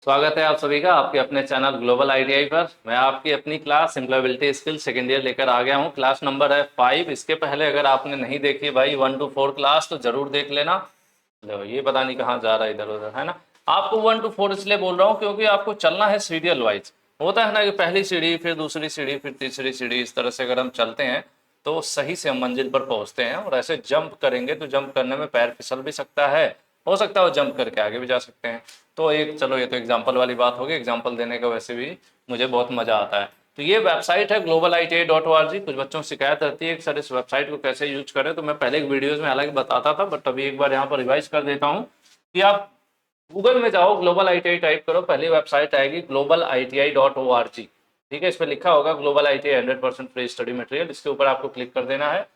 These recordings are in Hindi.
स्वागत है आप सभी का आपके अपने चैनल ग्लोबल आईटीआई पर। मैं आपकी अपनी class employability skill second year लेकर आ गया हूं। क्लास नंबर है 5। इसके पहले अगर आपने नहीं देखी भाई 1 to 4 क्लास तो जरूर देख लेना। लो ये पता नहीं कहाँ जा रहा है इधर उधर, है ना। आपको 1 to 4 इसलिए बोल रहा हूँ क्योंकि आपको चलना है सीरियल वाइज। होता है ना कि पहली सीढ़ी फिर दूसरी सीढ़ी फिर तीसरी सीढ़ी, इस तरह से अगर हम चलते हैं तो सही से हम मंजिल पर पहुंचते हैं। और ऐसे जंप करेंगे तो जंप करने में पैर फिसल भी सकता है, हो सकता है वो जंप करके आगे भी जा सकते हैं। तो एक चलो ये तो एग्जाम्पल वाली बात होगी, एग्जाम्पल देने का वैसे भी मुझे बहुत मजा आता है। तो ये वेबसाइट है globaliti.org। कुछ बच्चों को शिकायत रहती है कि सर इस वेबसाइट को कैसे यूज करें, तो मैं पहले एक वीडियोज में हालांकि बताता था, बट अभी एक बार यहाँ पर रिवाइज कर देता हूँ कि आप गूगल में जाओ, ग्लोबल आईटीआई टाइप करो, पहली वेबसाइट आएगी globaliti.org। ठीक है, इस पर लिखा होगा global ITI 100% free study material, इसके ऊपर आपको क्लिक कर देना है।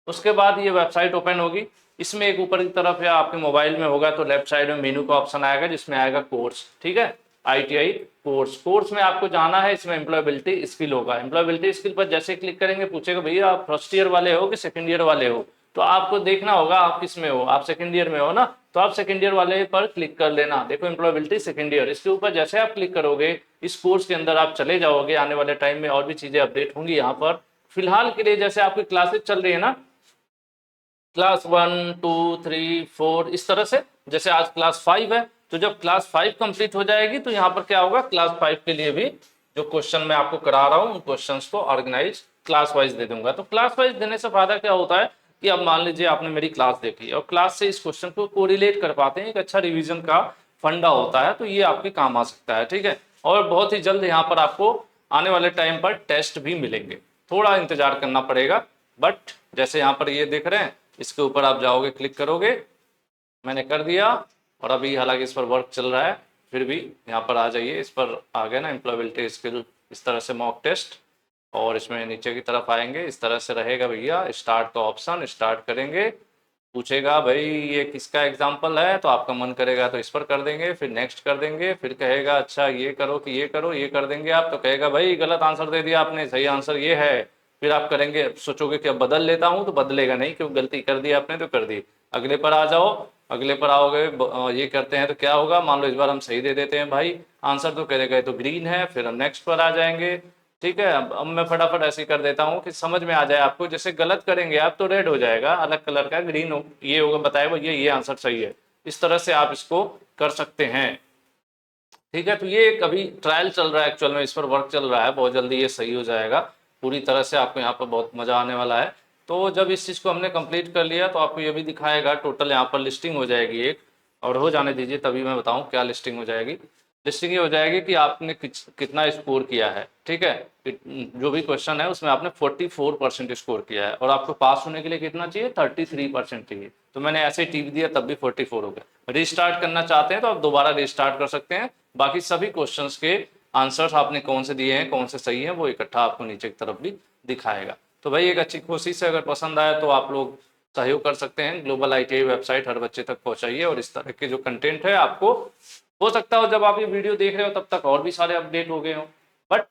उसके बाद ये वेबसाइट ओपन होगी। इसमें एक ऊपर की तरफ या आपके मोबाइल में होगा तो लेफ्ट साइड में मेनू का ऑप्शन आएगा जिसमें आएगा कोर्स। ठीक है, आईटीआई कोर्स। कोर्स में आपको जाना है, इसमें एम्प्लॉयबिलिटी स्किल होगा। एम्प्लॉयबिलिटी स्किल पर जैसे क्लिक करेंगे पूछेगा भैया आप फर्स्ट ईयर वाले हो कि सेकंड ईयर वाले हो, तो आपको देखना होगा आप किस में हो। आप सेकंड ईयर में हो ना, तो आप सेकंड ईयर वाले पर क्लिक कर लेना। देखो एम्प्लॉयबिलिटी सेकंड ईयर, इसके ऊपर जैसे आप क्लिक करोगे इस कोर्स के अंदर आप चले जाओगे। आने वाले टाइम में और भी चीजें अपडेट होंगी यहाँ पर। फिलहाल के लिए जैसे आपकी क्लासेस चल रही है ना, क्लास 1 2 3 4 इस तरह से, जैसे आज क्लास 5 है, तो जब क्लास 5 कंप्लीट हो जाएगी तो यहाँ पर क्या होगा, क्लास 5 के लिए भी जो क्वेश्चन मैं आपको करा रहा हूँ उन क्वेश्चंस को ऑर्गेनाइज क्लास वाइज दे दूंगा। तो क्लास वाइज देने से फायदा क्या होता है कि अब मान लीजिए आपने मेरी क्लास देखी और क्लास से इस क्वेश्चन को कोरिलेट कर पाते हैं, एक अच्छा रिविजन का फंडा होता है, तो ये आपके काम आ सकता है। ठीक है, और बहुत ही जल्द यहाँ पर आपको आने वाले टाइम पर टेस्ट भी मिलेंगे। थोड़ा इंतजार करना पड़ेगा, बट जैसे यहाँ पर ये देख रहे हैं, इसके ऊपर आप जाओगे क्लिक करोगे, मैंने कर दिया। और अभी हालांकि इस पर वर्क चल रहा है, फिर भी यहाँ पर आ जाइए, इस पर आ गया ना एम्प्लॉयबिलिटी स्किल, इस तरह से मॉक टेस्ट। और इसमें नीचे की तरफ आएंगे, इस तरह से रहेगा भैया, स्टार्ट का ऑप्शन, स्टार्ट करेंगे। पूछेगा भाई ये किसका एग्जाम्पल है, तो आपका मन करेगा तो इस पर कर देंगे, फिर नेक्स्ट कर देंगे, फिर कहेगा अच्छा ये करो कि ये करो, ये कर देंगे आप, तो कहेगा भाई गलत आंसर दे दिया आपने, सही आंसर ये है। फिर आप करेंगे, सोचोगे कि अब बदल लेता हूँ, तो बदलेगा नहीं, क्योंकि गलती कर दी आपने तो कर दी। अगले पर आ जाओ, अगले पर आओगे, ये करते हैं तो क्या होगा, मान लो इस बार हम सही दे देते हैं भाई आंसर, तो कहेगा तो ग्रीन है, फिर हम नेक्स्ट पर आ जाएंगे। ठीक है, अब मैं फटाफट ऐसे ही कर देता हूँ कि समझ में आ जाए आपको। जैसे गलत करेंगे आप तो रेड हो जाएगा, अलग कलर का, ग्रीन हो, ये होगा बताएगा ये आंसर सही है। इस तरह से आप इसको कर सकते हैं। ठीक है, तो ये एक अभी ट्रायल चल रहा है, एक्चुअल में इस पर वर्क चल रहा है, बहुत जल्दी ये सही हो जाएगा पूरी तरह से, आपको यहाँ पर बहुत मजा आने वाला है। तो जब इस चीज़ को हमने कंप्लीट कर लिया तो आपको ये भी दिखाएगा, टोटल यहाँ पर लिस्टिंग हो जाएगी एक, और हो जाने दीजिए तभी मैं बताऊँ क्या लिस्टिंग हो जाएगी। लिस्टिंग ये हो जाएगी कि आपने कितना स्कोर किया है। ठीक है, जो भी क्वेश्चन है उसमें आपने 44% स्कोर किया है, और आपको पास होने के लिए कितना चाहिए, 33% चाहिए। तो मैंने ऐसे ही टिक दिया तब भी 44 हो गया। रिस्टार्ट करना चाहते हैं तो आप दोबारा रिस्टार्ट कर सकते हैं। बाकी सभी क्वेश्चंस के आंसर्स आपने कौन से दिए हैं, कौन से सही हैं, वो इकट्ठा आपको नीचे की तरफ भी दिखाएगा। तो भाई एक अच्छी कोशिश है, अगर पसंद आए तो आप लोग सहयोग कर सकते हैं। ग्लोबल आईटीआई वेबसाइट हर बच्चे तक पहुंचाइए, और इस तरह के जो कंटेंट है आपको, हो सकता हो जब आप ये वीडियो देख रहे हो तब तक और भी सारे अपडेट हो गए हो, बट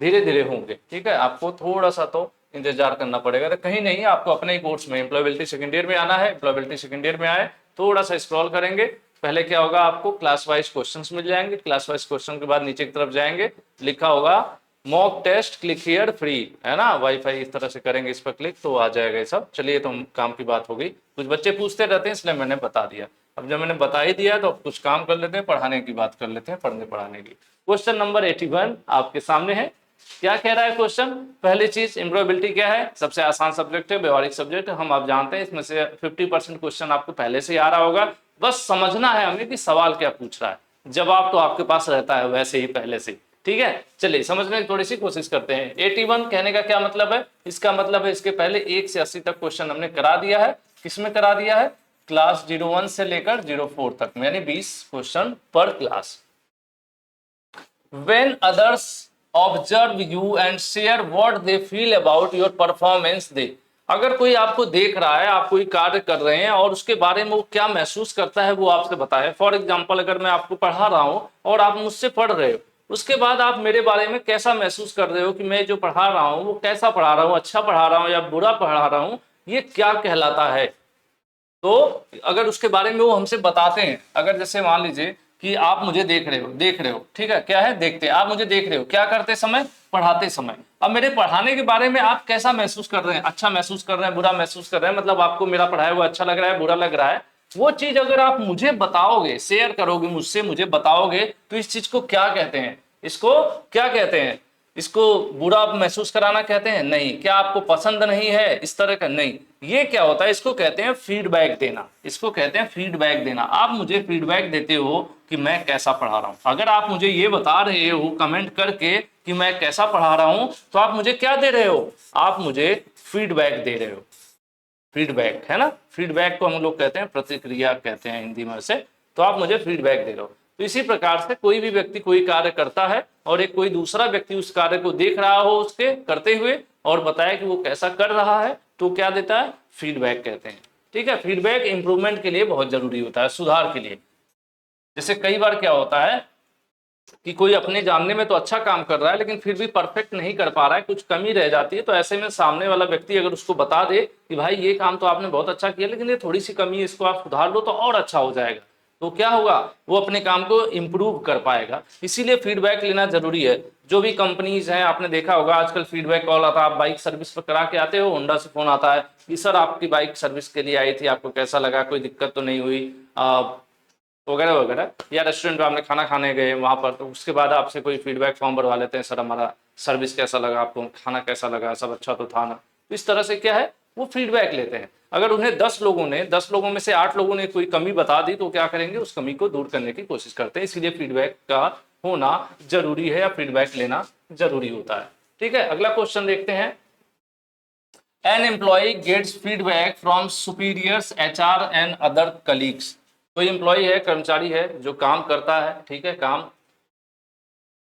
धीरे धीरे होंगे। ठीक है, आपको थोड़ा सा तो इंतजार करना पड़ेगा। तो कहीं नहीं, आपको अपने ही कोर्स में एम्प्लॉयबिलिटी सेकेंड ईयर में आना है। एम्प्लॉयबिलिटी सेकेंड ईयर में आए, थोड़ा सा स्क्रॉल करेंगे, पहले क्या होगा, आपको क्लास वाइज क्वेश्चंस मिल जाएंगे। क्लास वाइज क्वेश्चन के बाद नीचे की तरफ जाएंगे, लिखा होगा mock test click here free, है ना, वाईफाई, इस तरह से करेंगे इस पर क्लिक तो आ जाएगा ये सब। चलिए, तो काम की बात हो गई। कुछ बच्चे पूछते रहते हैं इसलिए मैंने बता दिया। अब जब मैंने बता ही दिया तो अब कुछ काम कर लेते हैं, पढ़ाने की बात कर लेते हैं, पढ़ने पढ़ाने की। क्वेश्चन नंबर 81 आपके सामने है। क्या कह रहा है क्वेश्चन, पहली चीज एम्प्लॉयबिलिटी क्या है, सबसे आसान सब्जेक्ट है, व्यवहारिक सब्जेक्ट, हम आप जानते हैं। इसमें से 50% क्वेश्चन आपको पहले से ही आ रहा होगा, बस समझना है हमें कि सवाल क्या पूछ रहा है। जवाब तो आपके पास रहता है वैसे ही पहले से। ठीक है, चलिए समझने की थोड़ी सी कोशिश करते हैं। 81 कहने का क्या मतलब है, इसका मतलब है इसके पहले 1 से 80 तक क्वेश्चन हमने करा दिया है। किसमें करा दिया है, क्लास 01 से लेकर 04 तक, यानी 20 क्वेश्चन पर class. When others observe you and share what they feel about your performance, they, अगर कोई आपको देख रहा है, आप कोई कार्य कर रहे हैं और उसके बारे में वो क्या महसूस करता है वो आपसे बताए। फॉर एग्जाम्पल, अगर मैं आपको पढ़ा रहा हूं और आप मुझसे पढ़ रहे हो, उसके बाद आप मेरे बारे में कैसा महसूस कर रहे हो कि मैं जो पढ़ा रहा हूं वो कैसा पढ़ा रहा हूं, अच्छा पढ़ा रहा हूं या बुरा पढ़ा रहा हूं, ये क्या कहलाता है। तो अगर उसके बारे में वो हमसे बताते हैं, अगर जैसे मान लीजिए कि आप मुझे देख रहे हो, ठीक है, क्या है, देखते, आप मुझे देख रहे हो, क्या करते समय, पढ़ाते समय। अब मेरे पढ़ाने के बारे में आप कैसा महसूस कर रहे हैं, अच्छा महसूस कर रहे हैं, बुरा महसूस कर रहे हैं, मतलब आपको मेरा पढ़ाया हुआ अच्छा लग रहा है, बुरा लग रहा है, वो चीज अगर आप मुझे बताओगे, शेयर करोगे मुझसे, मुझे बताओगे, तो इस चीज को क्या कहते हैं, इसको क्या कहते हैं, इसको बुरा महसूस कराना कहते हैं? नहीं। क्या आपको पसंद नहीं है इस तरह का? नहीं। ये क्या होता है, इसको कहते हैं फीडबैक देना, इसको कहते हैं फीडबैक देना। आप मुझे फीडबैक देते हो कि मैं कैसा पढ़ा रहा हूं। अगर आप मुझे ये बता रहे हो कमेंट करके कि मैं कैसा पढ़ा रहा हूं, तो आप मुझे क्या दे रहे हो, आप मुझे फीडबैक दे रहे हो। फीडबैक है ना, फीडबैक को हम लोग कहते हैं प्रतिक्रिया कहते हैं हिंदी में से। तो आप मुझे फीडबैक दे रहे हो। तो इसी प्रकार से कोई भी व्यक्ति कोई कार्य करता है और एक कोई दूसरा व्यक्ति उस कार्य को देख रहा हो उसके करते हुए और बताया कि वो कैसा कर रहा है, तो क्या देता है, फीडबैक कहते हैं। ठीक है, फीडबैक इंप्रूवमेंट के लिए बहुत जरूरी होता है, सुधार के लिए। जैसे कई बार क्या होता है कि कोई अपने जानने में तो अच्छा काम कर रहा है लेकिन फिर भी परफेक्ट नहीं कर पा रहा है, कुछ कमी रह जाती है, तो ऐसे में सामने वाला व्यक्ति अगर उसको बता दे कि भाई ये काम तो आपने बहुत अच्छा किया लेकिन ये थोड़ी सी कमी है, इसको आप सुधार लो तो और अच्छा हो जाएगा, तो क्या होगा, वो अपने काम को इम्प्रूव कर पाएगा। इसीलिए फीडबैक लेना जरूरी है। जो भी कंपनीज हैं, आपने देखा होगा आजकल फीडबैक कॉल आता है, आप बाइक सर्विस पर करा के आते हो, होंडा से फोन आता है कि सर आपकी बाइक सर्विस के लिए आई थी, आपको कैसा लगा, कोई दिक्कत तो नहीं हुई, वगैरह वगैरह। या रेस्टोरेंट में आपने खाना खाने गए वहां पर, तो उसके बाद आपसे कोई फीडबैक फॉर्म भरवा लेते हैं, सर हमारा सर्विस कैसा लगा, आपको खाना कैसा लगा, सब अच्छा तो था ना। तो इस तरह से क्या है, वो फीडबैक लेते हैं। अगर उन्हें 10 लोगों में से 8 लोगों ने कोई कमी बता दी, तो क्या करेंगे, उस कमी को दूर करने की कोशिश करते हैं। इसीलिए फीडबैक का होना जरूरी है या फीडबैक लेना जरूरी होता है। ठीक है, अगला क्वेश्चन देखते हैं। An employee gets feedback from superiors, HR and other colleagues. कोई एम्प्लॉय है, कर्मचारी है, जो काम करता है, ठीक है, काम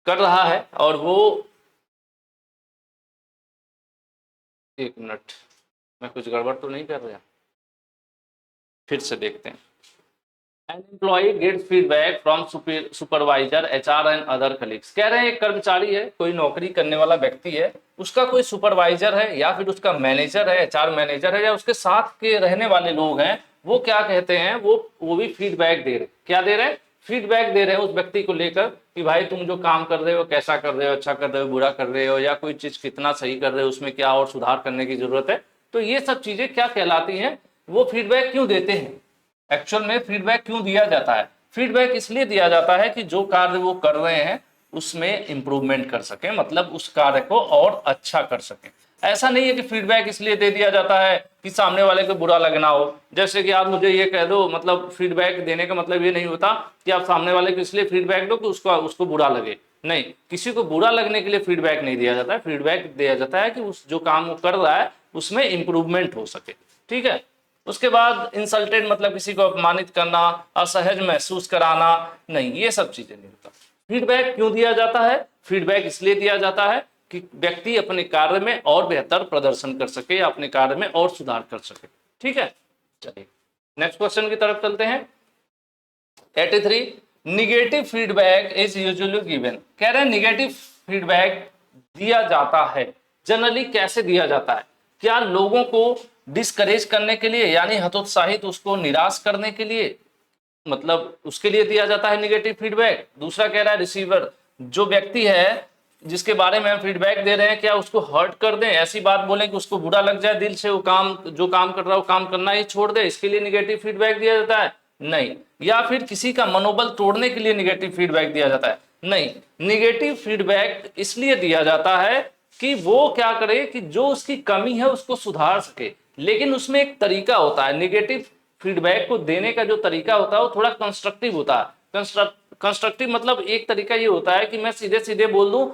कर रहा है और वो, एक मिनट, मैं कुछ गड़बड़ तो नहीं कर रहा, फिर से देखते हैं। An employee gets feedback from supervisor, HR and other colleagues. कह रहे हैं एक कर्मचारी है, कोई नौकरी करने वाला व्यक्ति है, उसका कोई सुपरवाइजर है या फिर उसका मैनेजर है, HR मैनेजर है, या उसके साथ के रहने वाले लोग हैं, वो क्या कहते हैं, वो भी फीडबैक दे रहे। क्या दे रहे हैं, फीडबैक दे रहे हैं उस व्यक्ति को लेकर कि भाई तुम जो काम कर रहे हो कैसा कर रहे हो, अच्छा कर रहे हो, बुरा कर रहे हो, या कोई चीज कितना सही कर रहे हो, उसमें क्या और सुधार करने की जरूरत है। तो ये सब चीजें क्या कहलाती हैं, वो फीडबैक क्यों देते हैं। एक्चुअल में फीडबैक क्यों दिया जाता है, फीडबैक इसलिए दिया जाता है कि जो कार्य वो कर रहे हैं उसमें इंप्रूवमेंट कर सके, मतलब उस कार्य को और अच्छा कर सके। ऐसा नहीं है कि फीडबैक इसलिए दे दिया जाता है कि सामने वाले को बुरा लगना हो। जैसे कि आप मुझे ये कह दो, मतलब फीडबैक देने का मतलब ये नहीं होता कि आप सामने वाले को इसलिए फीडबैक दो कि उसको बुरा लगे। नहीं, किसी को बुरा लगने के लिए फीडबैक नहीं दिया जाता है। फीडबैक दिया जाता है कि उस जो काम वो कर रहा है उसमें इंप्रूवमेंट हो सके। ठीक है, उसके बाद इंसल्टेड मतलब किसी को अपमानित करना, असहज महसूस कराना, नहीं, ये सब चीजें नहीं होता। फीडबैक क्यों दिया जाता है, फीडबैक इसलिए दिया जाता है कि व्यक्ति अपने कार्य में और बेहतर प्रदर्शन कर सके या अपने कार्य में और सुधार कर सके। ठीक है, चलिए नेक्स्ट क्वेश्चन की तरफ चलते हैं। 83, negative feedback is usually given. कह रहे हैं निगेटिव फीडबैक दिया जाता है, जनरली कैसे दिया जाता है, क्या लोगों को डिस्करेज करने के लिए, यानी हतोत्साहित, उसको निराश करने के लिए, मतलब उसके लिए दिया जाता है निगेटिव फीडबैक। दूसरा कह रहा है रिसीवर, जो व्यक्ति है जिसके बारे में हम फीडबैक दे रहे हैं, क्या उसको हर्ट कर दें, ऐसी बात बोलें कि उसको बुरा लग जाए दिल से, वो काम जो काम कर रहा है वो काम करना ही छोड़ दे, इसके लिए निगेटिव फीडबैक दिया जाता है। नहीं। या फिर किसी का मनोबल तोड़ने के लिए निगेटिव फीडबैक दिया जाता है। नहीं, निगेटिव फीडबैक इसलिए दिया जाता है कि वो क्या करे कि जो उसकी कमी है उसको सुधार सके। लेकिन उसमें एक तरीका होता है, निगेटिव फीडबैक को देने का जो तरीका होता है वो थोड़ा कंस्ट्रक्टिव होता है। कंस्ट्रक्टिव मतलब एक तरीका ये होता है कि मैं सीधे सीधे बोल दूं,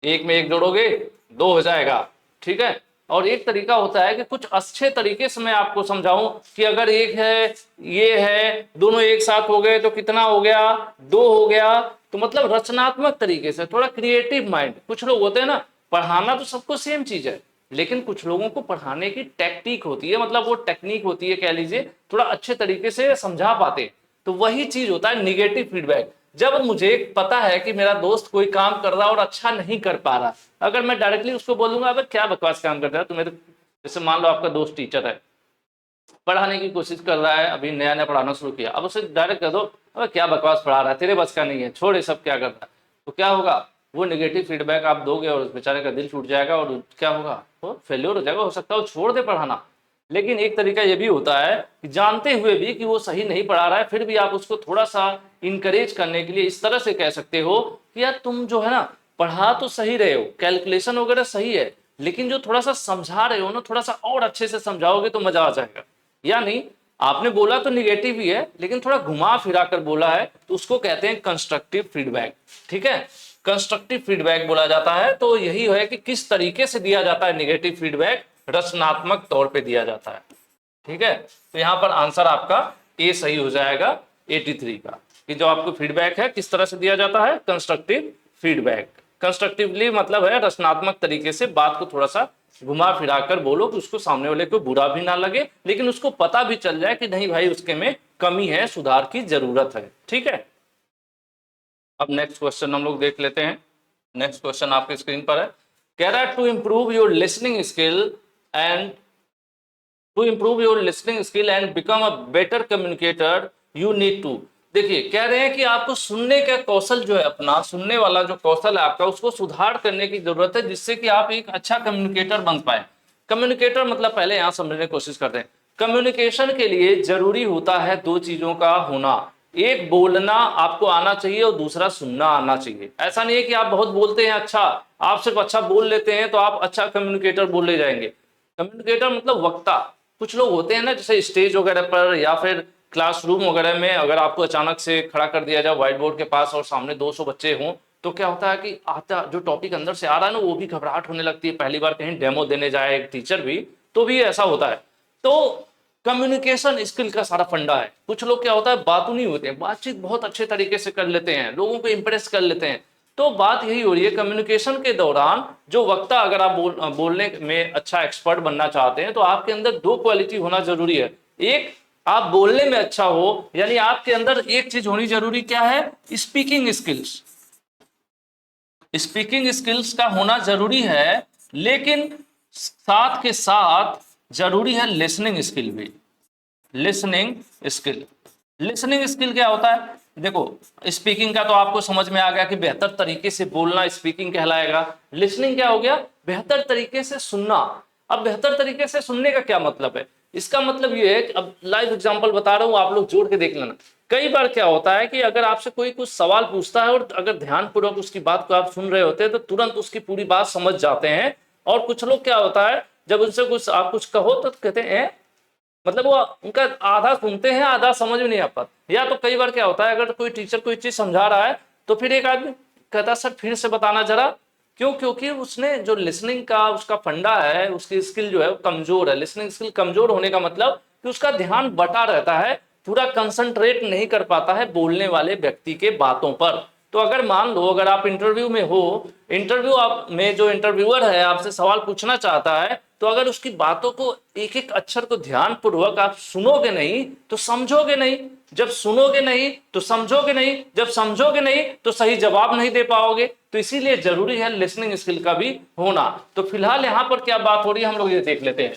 एक में एक जोड़ोगे 2 हो जाएगा, ठीक है। और एक तरीका होता है कि कुछ अच्छे तरीके से मैं आपको समझाऊं कि अगर एक है, ये है, दोनों एक साथ हो गए तो कितना हो गया, 2 हो गया। तो मतलब रचनात्मक तरीके से, थोड़ा क्रिएटिव माइंड। कुछ लोग होते हैं ना, पढ़ाना तो सबको सेम चीज है, लेकिन कुछ लोगों को पढ़ाने की टेक्निक होती है, मतलब वो टेक्निक होती है, कह लीजिए, थोड़ा अच्छे तरीके से समझा पाते। तो वही चीज होता है निगेटिव फीडबैक। जब मुझे पता है कि मेरा दोस्त कोई काम कर रहा है और अच्छा नहीं कर पा रहा, अगर मैं डायरेक्टली उसको बोलूंगा अबे क्या बकवास काम कर रहा है तुम्हें, तो जैसे मान लो आपका दोस्त टीचर है, पढ़ाने की कोशिश कर रहा है, अभी नया नया पढ़ाना शुरू किया, अब उसे डायरेक्ट कह दो अबे क्या बकवास पढ़ा रहा है, तेरे बस का नहीं है, छोड़ ये सब क्या कर रहा है, तो क्या होगा, वो नेगेटिव फीडबैक आप दोगे और उस बेचारे का दिल टूट जाएगा और क्या होगा, वो फेल्योर हो जाएगा, हो सकता है वो छोड़ दे पढ़ाना। लेकिन एक तरीका ये भी होता है कि जानते हुए भी कि वो सही नहीं पढ़ा रहा है, फिर भी आप उसको थोड़ा सा इंकरेज करने के लिए इस तरह से कह सकते हो कि यार तुम जो है ना पढ़ा तो सही रहे हो, कैलकुलेशन वगैरह सही है, लेकिन जो थोड़ा सा समझा रहे हो ना, थोड़ा सा और अच्छे से समझाओगे तो मजा आ जाएगा। यानी आपने बोला तो निगेटिव ही है, लेकिन थोड़ा घुमा फिरा कर बोला है, तो उसको कहते हैं कंस्ट्रक्टिव फीडबैक। ठीक है, कंस्ट्रक्टिव फीडबैक बोला जाता है। तो यही है कि किस तरीके से दिया जाता है निगेटिव फीडबैक, रचनात्मक तौर पे दिया जाता है। ठीक है, तो यहां पर आंसर आपका ए सही हो जाएगा 83 का, कि जो आपको फीडबैक है किस तरह से दिया जाता है, कंस्ट्रक्टिव फीडबैक। कंस्ट्रक्टिवली मतलब है रचनात्मक तरीके से बात को थोड़ा सा घुमा फिरा कर बोलो कि उसको सामने वाले को बुरा भी ना लगे, लेकिन उसको पता भी चल जाए कि नहीं भाई उसके में कमी है, सुधार की जरूरत है। ठीक है, अब नेक्स्ट क्वेश्चन हम लोग देख लेते हैं। नेक्स्ट क्वेश्चन आपके स्क्रीन पर है, कह रहा है to improve your listening skill and become a better communicator you need to. देखिए कह रहे हैं कि आपको सुनने का कौशल जो है, अपना सुनने वाला जो कौशल है आपका, उसको सुधार करने की जरूरत है, जिससे कि आप एक अच्छा कम्युनिकेटर बन पाए। कम्युनिकेटर मतलब पहले यहां समझने की कोशिश करते हैं। कम्युनिकेशन के लिए जरूरी होता है दो चीजों का होना, एक बोलना आपको आना चाहिए और दूसरा सुनना आना चाहिए। ऐसा नहीं है कि आप बहुत बोलते हैं, अच्छा आप सिर्फ अच्छा बोल लेते हैं तो आप अच्छा कम्युनिकेटर बोले जाएंगे। कम्युनिकेटर मतलब वक्ता। कुछ लोग होते हैं ना, जैसे स्टेज वगैरह पर या फिर क्लासरूम वगैरह में, अगर आपको अचानक से खड़ा कर दिया जाए व्हाइट बोर्ड के पास और सामने 200 बच्चे हों, तो क्या होता है कि आता जो टॉपिक अंदर से आ रहा है ना, वो भी घबराहट होने लगती है। पहली बार कहीं डेमो देने जाए एक टीचर भी, तो भी ऐसा होता है। तो कम्युनिकेशन स्किल का सारा फंडा है। कुछ लोग क्या होता है बातू नहीं होते हैं, बातचीत बहुत अच्छे तरीके से कर लेते हैं, लोगों को इंप्रेस कर लेते हैं। तो बात यही हो रही है, कम्युनिकेशन के दौरान जो वक्ता, अगर आप बोलने में अच्छा एक्सपर्ट बनना चाहते हैं, तो आपके अंदर दो क्वालिटी होना जरूरी है। एक, आप बोलने में अच्छा हो, यानी आपके अंदर एक चीज होनी जरूरी, क्या है, स्पीकिंग स्किल्स। स्पीकिंग स्किल्स का होना जरूरी है, लेकिन साथ के साथ जरूरी है लिसनिंग स्किल भी। लिसनिंग स्किल, लिसनिंग स्किल क्या होता है, देखो स्पीकिंग का तो आपको समझ में आ गया कि बेहतर तरीके से बोलना स्पीकिंग कहलाएगा। लिसनिंग क्या हो गया, बेहतर तरीके से सुनना। अब बेहतर तरीके से सुनने का क्या मतलब है, इसका मतलब ये है कि अब लाइव एग्जांपल बता रहा हूं, आप लोग जोड़ के देख लेना। कई बार क्या होता है कि अगर आपसे कोई कुछ सवाल पूछता है और अगर ध्यानपूर्वक उसकी बात को आप सुन रहे होते हैं तो तुरंत उसकी पूरी बात समझ जाते हैं। और कुछ लोग क्या होता है, जब उनसे कुछ आप कुछ कहो तो कहते हैं, मतलब वो उनका आधा सुनते हैं आधा समझ में नहीं आ पाता। या तो कई बार क्या होता है, अगर कोई टीचर कोई चीज समझा रहा है तो फिर एक आदमी कहता सर फिर से बताना जरा, क्यों, क्योंकि उसने जो लिसनिंग का उसका फंडा है, उसकी स्किल जो है वो कमजोर है। लिसनिंग स्किल कमजोर होने का मतलब कि उसका ध्यान बटा रहता है, पूरा कंसंट्रेट नहीं कर पाता है बोलने वाले व्यक्ति के बातों पर। तो अगर मान लो अगर आप इंटरव्यू में हो, इंटरव्यू आप में जो इंटरव्यूअर है आपसे सवाल पूछना चाहता है, तो अगर उसकी बातों को एक एक अक्षर को ध्यान पूर्वक आप सुनोगे नहीं तो समझोगे नहीं, जब सुनोगे नहीं तो समझोगे नहीं, जब समझोगे नहीं तो सही जवाब नहीं दे पाओगे। तो इसीलिए जरूरी है लिसनिंग स्किल का भी होना। तो फिलहाल यहां पर क्या बात हो रही है हम लोग ये देख लेते हैं।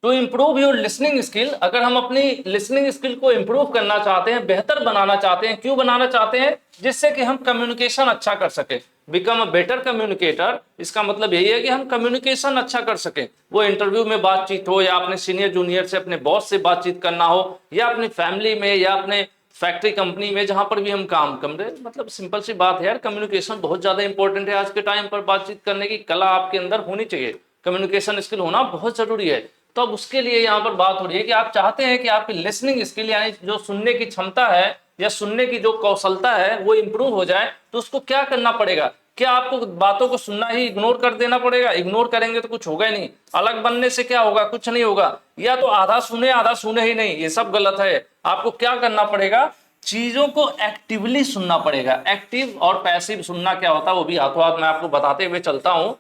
To improve your listening skill, अगर हम अपनी लिसनिंग स्किल को इंप्रूव करना चाहते हैं, बेहतर बनाना चाहते हैं, क्यों बनाना चाहते हैं, जिससे कि हम कम्युनिकेशन अच्छा कर सके। बिकम अ बेटर कम्युनिकेटर, इसका मतलब यही है कि हम कम्युनिकेशन अच्छा कर सकें। वो इंटरव्यू में बातचीत हो, या अपने सीनियर जूनियर से अपने बॉस से बातचीत करना हो, या अपनी फैमिली में, या अपने फैक्ट्री कंपनी में, जहां पर भी हम काम कर रहे, मतलब सिंपल सी बात है यार, कम्युनिकेशन बहुत ज्यादा इंपॉर्टेंट है आज के टाइम पर। बातचीत करने की कला आपके अंदर होनी चाहिए, कम्युनिकेशन स्किल होना बहुत जरूरी है। तो अब उसके लिए यहाँ पर बात हो रही है कि आप चाहते हैं कि आपकी लिसनिंग स्किल, यानी जो सुनने की क्षमता है या सुनने की जो कौशलता है वो इंप्रूव हो जाए, तो उसको क्या करना पड़ेगा। क्या आपको बातों को सुनना ही इग्नोर कर देना पड़ेगा, इग्नोर करेंगे तो कुछ होगा ही नहीं, अलग बनने से क्या होगा, कुछ नहीं होगा। या तो आधा सुने ही नहीं, ये सब गलत है। आपको क्या करना पड़ेगा, चीजों को एक्टिवली सुनना पड़ेगा। एक्टिव और पैसिव सुनना क्या होता है वो भी हाथों हाथ मैं आपको बताते हुए चलता हूं।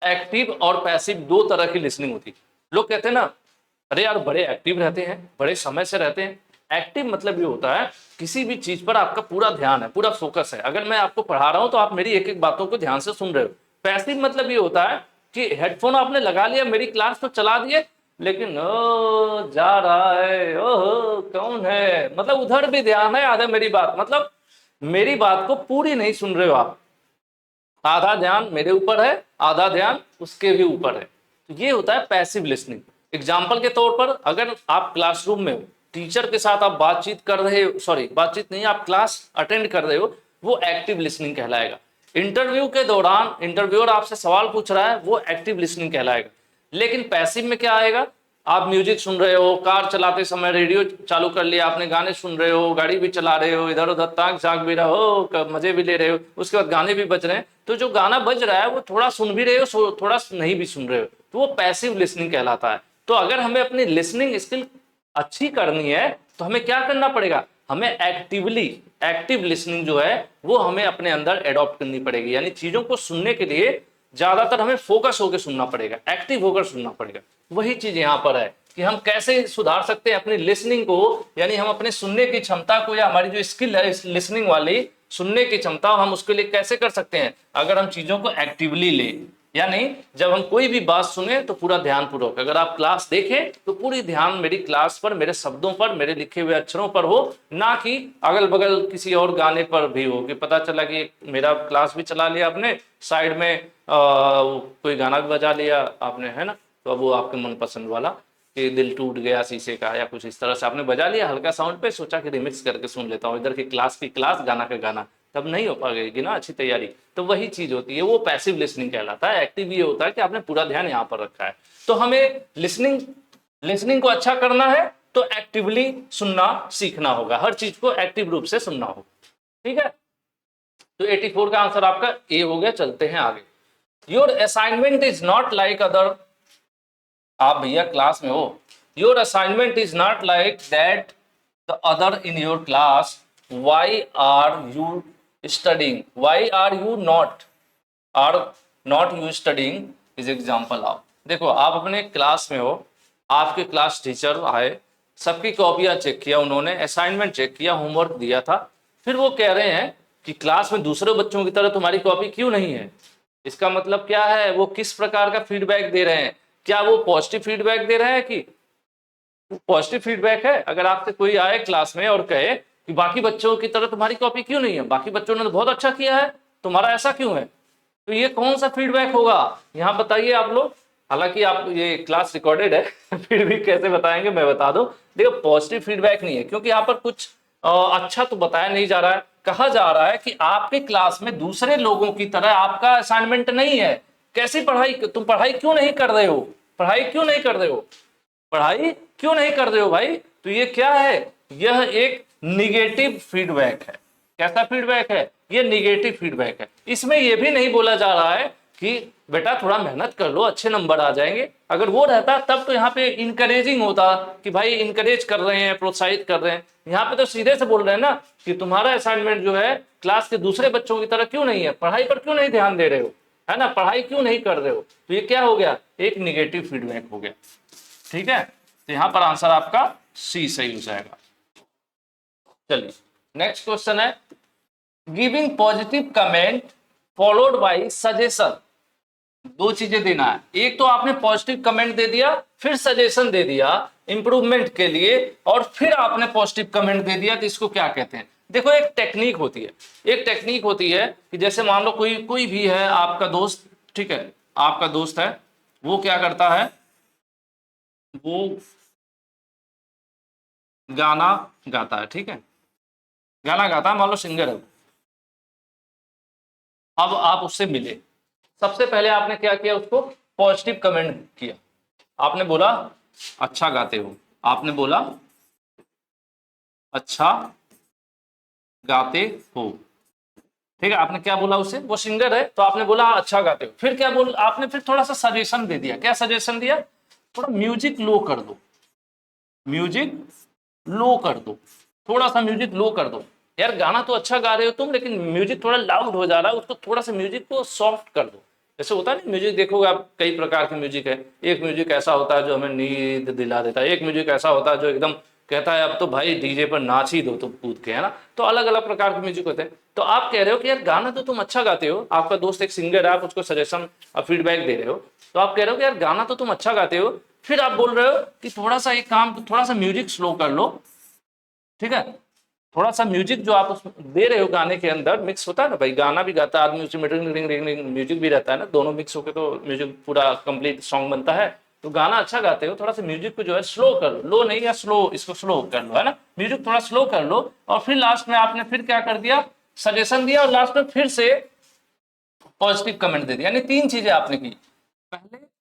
एक्टिव और पैसिव दो तरह की लिसनिंग होती है। लोग कहते हैं ना, अरे यार बड़े एक्टिव रहते हैं, बड़े समय से रहते हैं। एक्टिव मतलब ये होता है किसी भी चीज पर आपका पूरा ध्यान है, पूरा फोकस है। अगर मैं आपको पढ़ा रहा हूं तो आप मेरी एक एक बातों को ध्यान से सुन रहे हो। पैसिव मतलब ये होता है कि हेडफोन आपने लगा लिया, मेरी क्लास तो चला दिए, लेकिन ओ जा रहा है, ओहो कौन है, मतलब उधर भी ध्यान है, आधा मेरी बात, मतलब मेरी बात को पूरी नहीं सुन रहे हो आप, आधा ध्यान मेरे ऊपर है, आधा ध्यान उसके भी ऊपर है। तो ये होता है पैसिव लिसनिंग। एग्जाम्पल के तौर पर, अगर आप क्लासरूम में हो, टीचर के साथ आप बातचीत कर रहे हो, सॉरी बातचीत नहीं, आप क्लास अटेंड कर रहे हो, वो एक्टिव लिसनिंग कहलाएगा। इंटरव्यू के दौरान इंटरव्यूअर आपसे सवाल पूछ रहा है, वो एक्टिव लिसनिंग कहलाएगा। लेकिन पैसिव में क्या आएगा, आप म्यूजिक सुन रहे हो, कार चलाते समय रेडियो चालू कर लिया आपने, गाने सुन रहे हो, गाड़ी भी चला रहे हो, इधर उधर ताक झांक भी रहे हो, मजे भी ले रहे हो, उसके बाद गाने भी बज रहे हैं, तो जो गाना बज रहा है वो थोड़ा सुन भी रहे हो, थोड़ा नहीं भी सुन रहे हो, तो वो पैसिव लिसनिंग कहलाता है। तो अगर हमें अपनी लिसनिंग स्किल अच्छी करनी है तो हमें क्या करना पड़ेगा, हमें एक्टिव लिसनिंग जो है वो हमें अपने अंदर एडॉप्ट करनी पड़ेगी। यानी चीजों को सुनने के लिए ज्यादातर हमें फोकस होकर सुनना पड़ेगा, एक्टिव होकर सुनना पड़ेगा। वही चीज यहाँ पर है कि हम कैसे सुधार सकते हैं अपनी लिसनिंग को, यानी हम अपने सुनने की क्षमता को, या हमारी जो स्किल है इस लिसनिंग वाली सुनने की क्षमता, हम उसके लिए कैसे कर सकते हैं, अगर हम चीजों को एक्टिवली ले। यानी जब हम कोई भी बात सुने तो पूरा ध्यान पूर्वक, अगर आप क्लास देखें तो पूरी ध्यान मेरी क्लास पर, मेरे शब्दों पर, मेरे लिखे हुए अक्षरों पर हो, ना कि अगल बगल किसी और गाने पर भी हो, कि पता चला कि मेरा क्लास भी चला लिया आपने, साइड में कोई गाना भी बजा लिया आपने, है ना, तो अब वो आपके मनपसंद वाला कि दिल टूट गया शीशे का या कुछ इस तरह से आपने बजा लिया हल्का साउंड पे, सोचा कि रिमिक्स करके सुन लेता हूँ, इधर की क्लास गाना का गाना, तब नहीं हो पाएगी ना अच्छी तैयारी। तो वही चीज होती है, वो पैसिव लिसनिंग कहलाता है। एक्टिव ये होता है कि आपने पूरा ध्यान यहाँ पर रखा है। तो हमें लिसनिंग को अच्छा करना है तो एक्टिवली सुनना सीखना होगा, हर चीज को एक्टिव रूप से सुनना होगा, ठीक है। तो 84 का आंसर आपका ए हो गया। चलते हैं आगे। Your assignment is not like other, आप भैया क्लास में हो, your assignment is not like that the other in your class, why are you studying, why are you not you studying is example of. देखो आप अपने क्लास में हो, आपके क्लास टीचर आए, सबकी कॉपियां चेक किया उन्होंने, असाइनमेंट चेक किया, होमवर्क दिया था, फिर वो कह रहे हैं कि क्लास में दूसरे बच्चों की तरह तुम्हारी कॉपी क्यों नहीं है। इसका मतलब क्या है, वो किस प्रकार का फीडबैक दे रहे हैं, क्या वो पॉजिटिव फीडबैक दे रहे हैं कि पॉजिटिव फीडबैक है। अगर आपसे कोई आए क्लास में और कहे कि बाकी बच्चों की तरह तुम्हारी कॉपी क्यों नहीं है, बाकी बच्चों ने तो बहुत अच्छा किया है, तुम्हारा ऐसा क्यों है, तो ये कौन सा फीडबैक होगा, यहाँ बताइए आप लोग। हालांकि आप ये क्लास रिकॉर्डेड है फिर भी कैसे बताएंगे मैं बता दूं। देखो पॉजिटिव फीडबैक नहीं है, क्योंकि यहाँ पर कुछ अच्छा तो बताया नहीं जा रहा है, कहा जा रहा है कि आपके क्लास में दूसरे लोगों की तरह आपका असाइनमेंट नहीं है। कैसी पढ़ाई, तुम पढ़ाई क्यों नहीं कर रहे हो, पढ़ाई क्यों नहीं कर रहे हो, पढ़ाई क्यों नहीं कर रहे हो भाई। तो ये क्या है, यह एक निगेटिव फीडबैक है। कैसा फीडबैक है, ये निगेटिव फीडबैक है। इसमें यह भी नहीं बोला जा रहा है कि बेटा थोड़ा मेहनत कर लो अच्छे नंबर आ जाएंगे, अगर वो रहता तब तो यहाँ पे इंकरेजिंग होता कि भाई इंकरेज कर रहे हैं, प्रोत्साहित कर रहे हैं। यहाँ पे तो सीधे से बोल रहे हैं ना कि तुम्हारा असाइनमेंट जो है क्लास के दूसरे बच्चों की तरह क्यों नहीं है, पढ़ाई पर क्यों नहीं ध्यान दे रहे हो, है ना, पढ़ाई क्यों नहीं कर रहे हो। तो ये क्या हो गया, एक निगेटिव फीडबैक हो गया, ठीक है। तो यहां पर आंसर आपका सी सही हो जाएगा। चलिए नेक्स्ट क्वेश्चन है, giving positive comment followed by suggestion. दो चीजें देना है, एक तो आपने पॉजिटिव कमेंट दे दिया, फिर सजेशन दे दिया इंप्रूवमेंट के लिए, और फिर आपने पॉजिटिव कमेंट दे दिया, तो इसको क्या कहते हैं। देखो एक टेक्निक होती है, एक टेक्निक होती है कि जैसे मान लो कोई भी है आपका दोस्त, ठीक है, आपका दोस्त है, वो क्या करता है, वो गाना गाता है, ठीक है, गाना गाता है, मान लो सिंगर है। अब आप उससे मिले, सबसे पहले आपने क्या किया, उसको पॉजिटिव कमेंट किया, आपने बोला अच्छा गाते हो, आपने बोला अच्छा गाते हो, ठीक है, आपने क्या बोला उसे, वो सिंगर है तो आपने बोला अच्छा गाते हो। फिर क्या बोल, आपने फिर थोड़ा सा सजेशन दे दिया, क्या सजेशन दिया, थोड़ा म्यूजिक लो कर दो, म्यूजिक लो कर दो, थोड़ा सा म्यूजिक लो कर दो। यार गाना तो अच्छा गा रहे हो तुम, लेकिन म्यूजिक थोड़ा लाउड हो जा रहा है, उसको थोड़ा सा म्यूजिक को सॉफ्ट कर दो। जैसे होता है ना म्यूजिक, देखोगे आप कई प्रकार के म्यूजिक है, एक म्यूजिक ऐसा होता है जो हमें नींद दिला देता है, एक म्यूजिक ऐसा होता है जो एकदम कहता है अब तो भाई डीजे पर नाच ही दो तुम कूद के, है ना। तो अलग अलग प्रकार के म्यूजिक होते हैं। तो आप कह रहे हो कि यार गाना तो तुम अच्छा गाते हो, आपका दोस्त एक सिंगर है, आप उसको सजेशन और फीडबैक दे रहे हो, तो आप कह रहे हो कि यार गाना तो तुम अच्छा गाते हो, फिर आप बोल रहे हो कि थोड़ा सा एक काम, थोड़ा सा म्यूजिक स्लो कर लो, ठीक है। थोड़ा सा म्यूजिक जो आप उसमें दे रहे हो गाने के अंदर मिक्स होता है ना भाई, गाना भी गाता है आदमी, उसमें म्यूजिक भी रहता है ना, दोनों मिक्स होकर तो म्यूजिक पूरा कंप्लीट सॉन्ग बनता है। तो गाना अच्छा गाते हो, थोड़ा सा म्यूजिक को जो है स्लो कर लो, लो नहीं या स्लो, इसको स्लो कर लो, है ना, म्यूजिक थोड़ा स्लो कर लो। और फिर लास्ट में आपने फिर क्या कर दिया, सजेशन दिया, और लास्ट में फिर से पॉजिटिव कमेंट दे दिया। यानी तीन चीजें आपने की, पहले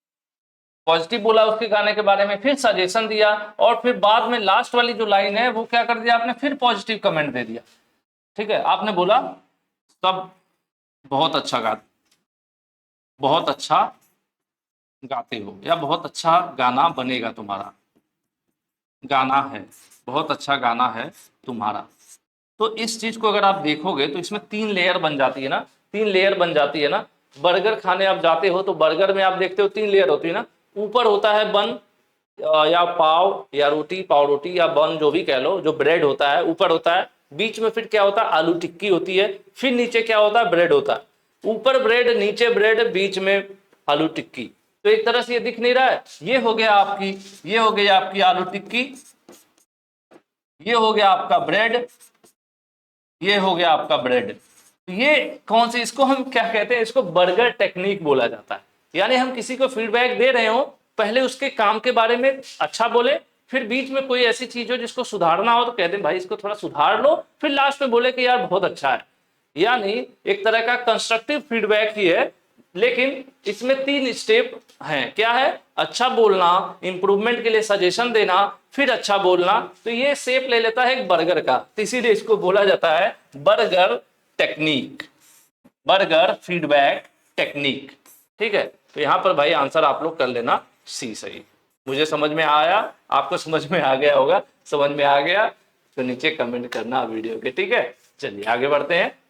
पॉजिटिव बोला उसके गाने के बारे में, फिर सजेशन दिया, और फिर बाद में लास्ट वाली जो लाइन है वो क्या कर दिया आपने, फिर पॉजिटिव कमेंट दे दिया। ठीक है, आपने बोला सब बहुत अच्छा गाते, बहुत अच्छा गाते हो, या बहुत अच्छा गाना बनेगा तुम्हारा, गाना है, बहुत अच्छा गाना है तुम्हारा। तो इस चीज को अगर आप देखोगे तो इसमें तीन लेयर बन जाती है ना, तीन लेयर बन जाती है ना। बर्गर खाने आप जाते हो तो बर्गर में आप देखते हो तीन लेयर होती है ना, ऊपर होता है बन या पाव या रोटी, पाव रोटी या बन जो भी कह लो, जो ब्रेड होता है ऊपर होता है, बीच में फिर क्या होता है, आलू टिक्की होती है, फिर नीचे क्या होता है, ब्रेड होता है, ऊपर ब्रेड नीचे ब्रेड बीच में आलू टिक्की। तो एक तरह से ये दिख नहीं रहा है, ये हो गया आपकी, ये हो गई आपकी आलू टिक्की, ये हो गया आपका ब्रेड, ये हो गया आपका ब्रेड। ये कौन सी, इसको हम क्या कहते हैं, इसको बर्गर टेक्निक बोला जाता है। यानी हम किसी को फीडबैक दे रहे हो, पहले उसके काम के बारे में अच्छा बोले, फिर बीच में कोई ऐसी चीज हो जिसको सुधारना हो तो कहते हैं भाई इसको थोड़ा सुधार लो, फिर लास्ट में बोले कि यार बहुत अच्छा है। यानी एक तरह का कंस्ट्रक्टिव फीडबैक ही है, लेकिन इसमें तीन स्टेप हैं। क्या है, अच्छा बोलना, इंप्रूवमेंट के लिए सजेशन देना, फिर अच्छा बोलना। तो ये शेप ले लेता है एक बर्गर का, तो इसीलिए इसको बोला जाता है burger technique, burger feedback technique. ठीक है, तो यहां पर भाई आंसर आप लोग कर लेना सी सही। मुझे समझ में आया, आपको समझ में आ गया होगा, समझ में आ गया तो नीचे कमेंट करना वीडियो के, ठीक है। चलिए आगे बढ़ते हैं।